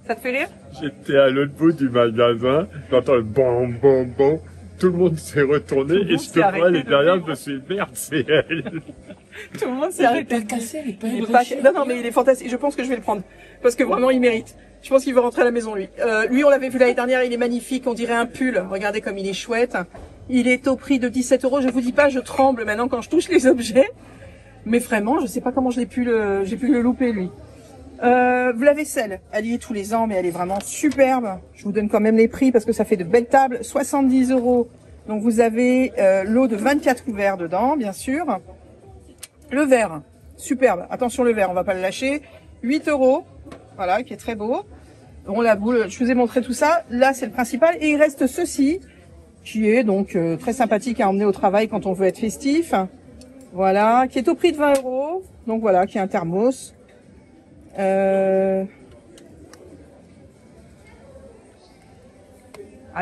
Ça te fait rire? J'étais à l'autre bout du magasin, j'entends le bon, bon, bon. Tout le monde s'est retourné et je te vois, les derrière, je me suis dit, merde, c'est elle. Tout le monde s'est arrêté. Non, non, mais il est fantastique. Je pense que je vais le prendre. Parce que vraiment, il mérite. Je pense qu'il veut rentrer à la maison, lui. Lui, on l'avait vu l'année dernière, il est magnifique. On dirait un pull. Regardez comme il est chouette. Il est au prix de 17 €. Je vous dis pas, je tremble maintenant quand je touche les objets. Mais vraiment, je sais pas comment j'ai pu le louper, lui. La vaisselle, elle y est tous les ans, mais elle est vraiment superbe. Je vous donne quand même les prix parce que ça fait de belles tables. 70 €. Donc vous avez l'eau de 24 couverts dedans, bien sûr. Le verre, superbe. Attention le verre, on va pas le lâcher. 8 €. Voilà, qui est très beau. Bon, la boule, je vous ai montré tout ça. Là, c'est le principal. Et il reste ceci, qui est donc très sympathique à emmener au travail quand on veut être festif. Voilà, qui est au prix de 20 €. Donc voilà, qui est un thermos. Ah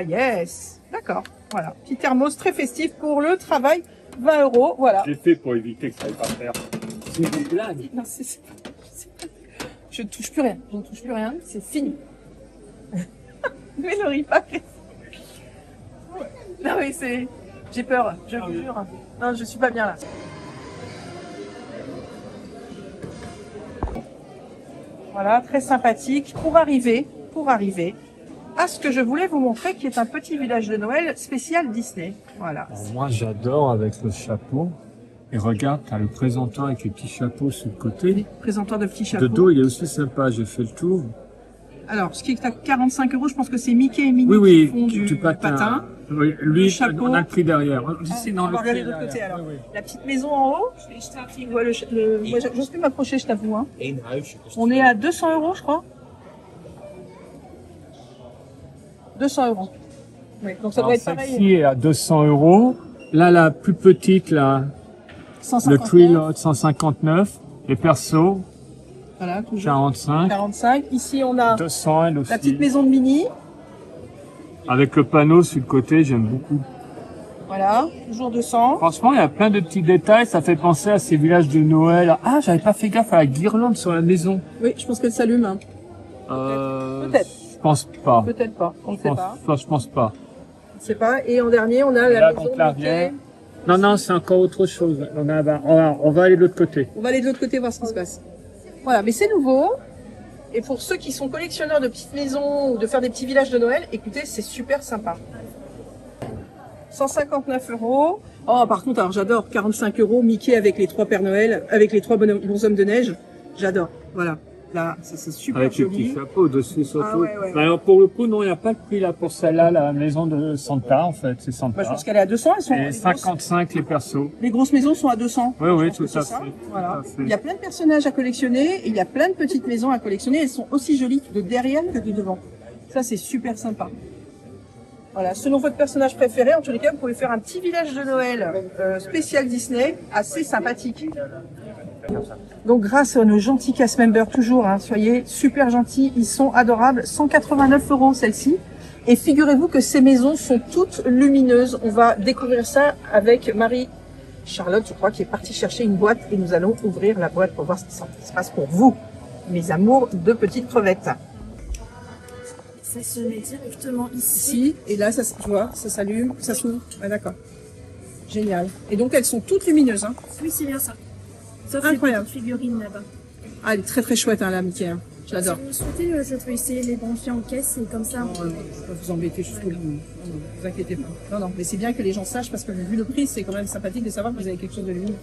yes, d'accord, voilà. Petit thermos très festif pour le travail, 20 €, voilà. J'ai fait pour éviter que ça aille pas faire. C'est une blague. Non, je ne touche plus rien, c'est fini. Mais ne ris pas. Non oui, j'ai peur, je vous jure. Non, je suis pas bien là. Voilà, très sympathique pour arriver à ce que je voulais vous montrer, qui est un petit village de Noël spécial Disney. Voilà. Alors, moi, j'adore avec le chapeau. Et regarde, t'as le présentoir avec les petits chapeaux sur le côté. Oui, présentoir de petits chapeaux. Le dos, il est aussi sympa. J'ai fait le tour. Alors, ce qui est à 45 €, je pense que c'est Mickey et Minnie qui font du patin. Oui, lui, chapeau. on a le prix derrière. On va regarder de l'autre côté alors. Oui. La petite maison en haut. Moi, j'ose plus m'approcher, je t'avoue. Hein. On est à 200 €, je crois. 200 €. Oui, donc ça doit être pareil. Celle-ci est à 200 €. Là, la plus petite, là, 159. le Tree 159. Les persos, voilà, toujours 45. 45. Ici, on a 200, elle aussi. La petite maison de Minnie. Avec le panneau sur le côté, j'aime beaucoup. Voilà, toujours 200. Franchement, il y a plein de petits détails. Ça fait penser à ces villages de Noël. Ah, j'avais pas fait gaffe à la guirlande sur la maison. Oui, je pense qu'elle s'allume. Hein. Peut-être. Je pense pas. Peut-être pas. On ne sait pas. Ça, je pense pas. Je ne sais pas. Et en dernier, on a la maison de Mickey. Non, non, c'est encore autre chose. On va aller de l'autre côté. On va aller de l'autre côté voir ce qui se passe. Voilà, mais c'est nouveau. Et pour ceux qui sont collectionneurs de petites maisons ou de faire des petits villages de Noël, écoutez, c'est super sympa. 159 €. Oh, par contre, alors j'adore, 45 € Mickey avec les 3 Pères Noël, avec les 3 bonshommes de neige. J'adore. Voilà. Là, c'est super avec joli. Avec les petits chapeaux dessus, surtout. Ah, ouais. Alors, pour le coup, non, il n'y a pas de prix là pour celle-là, la maison de Santa, en fait. C'est Santa. Bah, je pense qu'elle est à 200. Elles sont, et 55 les persos. Les grosses maisons sont à 200. Oui, tout à fait. Voilà. Il y a plein de personnages à collectionner et il y a plein de petites maisons à collectionner. Elles sont aussi jolies de derrière que de devant. Ça, c'est super sympa. Voilà. Selon votre personnage préféré, en tous les cas, vous pouvez faire un petit village de Noël spécial Disney, assez sympathique. Donc grâce à nos gentils cast members toujours, hein, soyez super gentils, ils sont adorables. 189 € celle-ci. Et figurez-vous que ces maisons sont toutes lumineuses. On va découvrir ça avec Marie-Charlotte, je crois, qui est partie chercher une boîte et nous allons ouvrir la boîte pour voir ce qui se passe pour vous, mes amours de petites crevettes. Ça se met directement ici. Ici, et là, tu vois, ça s'allume, ça s'ouvre. Ah, d'accord. Génial. Et donc elles sont toutes lumineuses. Hein. Oui, c'est bien ça. Sauf Incroyable. les petites figurines là-bas. Ah, elle est très très chouette, hein, la Mickey. Hein. Je l'adore. Si vous souhaitez, je peux essayer de les brancher en caisse et comme ça. Non, non, je vais vous embêter jusqu'au bout. Non, non, vous inquiétez pas. Non, non, mais c'est bien que les gens sachent parce que vu le prix, c'est quand même sympathique de savoir que vous avez quelque chose de lumineux.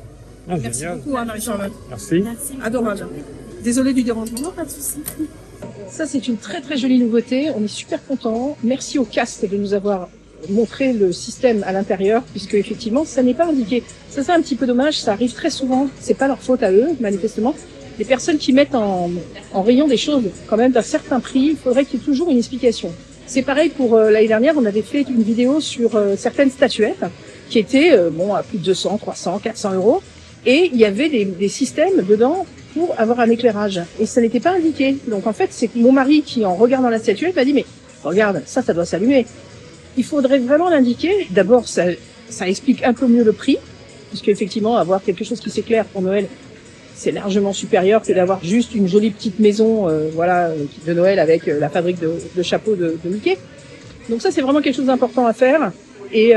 Ah, Merci génial. beaucoup, hein, Marie-Charlotte. Merci. Merci. Adorable. Désolée du dérangement. Non, pas de soucis. Ça, c'est une très très jolie nouveauté. On est super contents. Merci au cast de nous avoir montré le système à l'intérieur, puisque effectivement, ça n'est pas indiqué. Ça, c'est un petit peu dommage. Ça arrive très souvent. C'est pas leur faute à eux, manifestement. Les personnes qui mettent en rayon des choses quand même d'un certain prix, il faudrait qu'il y ait toujours une explication. C'est pareil pour l'année dernière, on avait fait une vidéo sur certaines statuettes qui étaient bon à plus de 200, 300, 400 euros, et il y avait des systèmes dedans pour avoir un éclairage, et ça n'était pas indiqué. Donc en fait, c'est mon mari qui, en regardant la statuette, m'a dit mais regarde, ça doit s'allumer. Il faudrait vraiment l'indiquer. D'abord, ça explique un peu mieux le prix, puisque effectivement, avoir quelque chose qui s'éclaire pour Noël, c'est largement supérieur que d'avoir juste une jolie petite maison, voilà, de Noël avec la fabrique de chapeaux de Mickey. Donc ça, c'est vraiment quelque chose d'important à faire. Et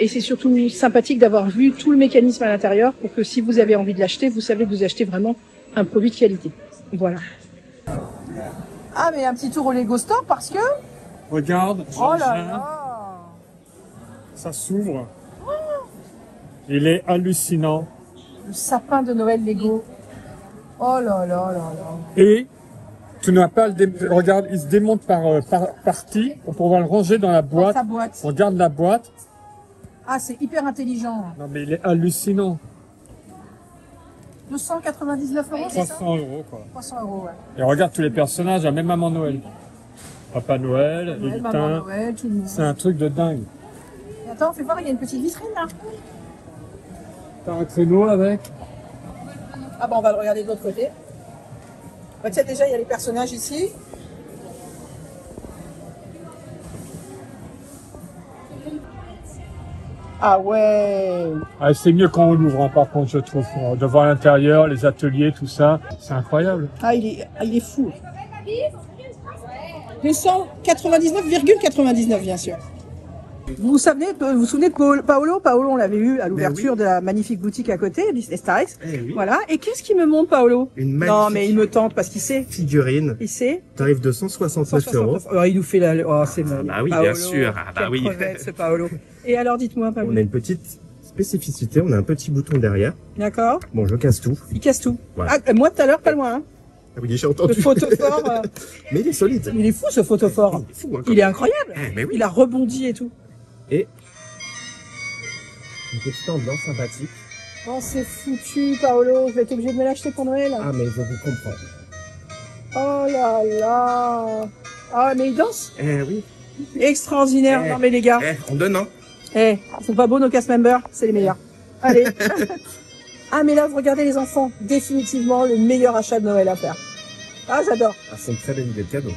c'est surtout sympathique d'avoir vu tout le mécanisme à l'intérieur pour que si vous avez envie de l'acheter, vous savez que vous achetez vraiment un produit de qualité. Voilà. Ah, mais un petit tour au Lego Store parce que... Regarde, Oh là Jean-Jean, là, ça s'ouvre. Il est hallucinant. le sapin de Noël Lego. Oh là là là là. Et tu n'as pas regarde, il se démonte par partie pour pouvoir le ranger dans la Dans boîte. sa boîte. On garde la boîte. Ah, c'est hyper intelligent. Non mais il est hallucinant. 299 €, c'est ça 300 euros quoi. 300 €, ouais. Et regarde tous les personnages, même Maman Noël. Papa Noël, Noël, les Maman lutins. Noël, tout le monde. C'est un truc de dingue. Et attends, fais voir, il y a une petite vitrine là. T'as un créneau avec? Ah bah on va le regarder de l'autre côté. Bah, tu sais, déjà, il y a les personnages ici. Ah ouais. Ah, c'est mieux quand on l'ouvre, hein, par contre, je trouve. De voir l'intérieur, les ateliers, tout ça. C'est incroyable. Ah, il est fou. 299,99 bien sûr. Vous vous souvenez de Paolo? Paolo, on l'avait eu à l'ouverture de la magnifique boutique à côté, Disney Star X. Eh oui. Voilà. Et qu'est-ce qu'il me montre, Paolo? Une magnifique Non, mais il me tente parce qu'il sait. figurine, Il sait. tarif de 169 €. Oh, il nous fait la... Oh, c'est bah oui, Paolo, bien sûr. Ah bah quelle oui. crevette, ce Paolo. Et alors, dites-moi, Paolo. On a une petite spécificité, on a un petit bouton derrière. D'accord. Bon, je casse tout. Il casse tout. Voilà. Ah, moi, tout à l'heure, pas loin, hein. Ah oui, j'ai Le entendu. photophore. Mais il est solide. Il est fou, ce photophore. Il est fou, hein, quand Il est incroyable. même. Eh, mais oui. Il a rebondi et tout. Et une petite ambiance sympathique. Oh, c'est foutu, Paolo. Je vais être obligé de me l'acheter pour Noël. Ah, mais je vous comprends. Oh là là. Ah, mais il danse. Eh oui. Extraordinaire. Eh. Non, mais les gars. Eh, on donne, hein. Eh, ils sont pas beaux, nos cast members. C'est les meilleurs. Allez. Ah, mais là, vous regardez les enfants. Définitivement, le meilleur achat de Noël à faire. Ah, j'adore. Ah, c'est une très belle idée de cadeau.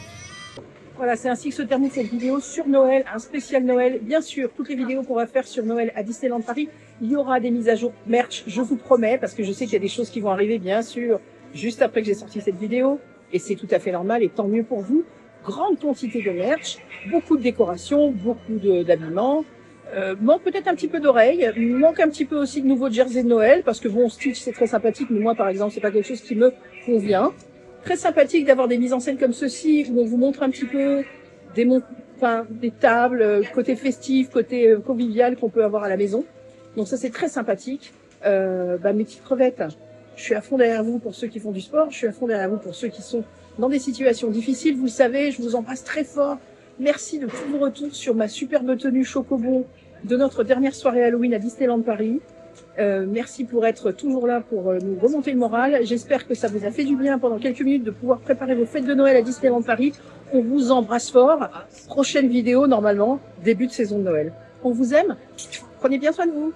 Voilà, c'est ainsi que se termine cette vidéo sur Noël, un spécial Noël. Bien sûr, toutes les vidéos qu'on va faire sur Noël à Disneyland Paris, il y aura des mises à jour merch, je vous promets, parce que je sais qu'il y a des choses qui vont arriver, bien sûr, juste après que j'ai sorti cette vidéo, et c'est tout à fait normal, et tant mieux pour vous. Grande quantité de merch, beaucoup de décorations, beaucoup d'habillements, manque peut-être un petit peu d'oreilles, manque un petit peu aussi de nouveaux jerseys de Noël, parce que bon, Stitch c'est très sympathique, mais moi par exemple, c'est pas quelque chose qui me convient. Très sympathique d'avoir des mises en scène comme ceci, où on vous montre un petit peu des tables, côté festif, côté convivial qu'on peut avoir à la maison. Donc ça, c'est très sympathique. Mes petites crevettes, je suis à fond derrière vous pour ceux qui font du sport, je suis à fond derrière vous pour ceux qui sont dans des situations difficiles. Vous le savez, je vous embrasse très fort. Merci de tous vos retours sur ma superbe tenue Chocobon de notre dernière soirée Halloween à Disneyland Paris. Merci pour être toujours là pour nous remonter le moral. J'espère que ça vous a fait du bien pendant quelques minutes de pouvoir préparer vos fêtes de Noël à Disneyland Paris. On vous embrasse fort. Prochaine vidéo, normalement, début de saison de Noël. On vous aime. Prenez bien soin de vous.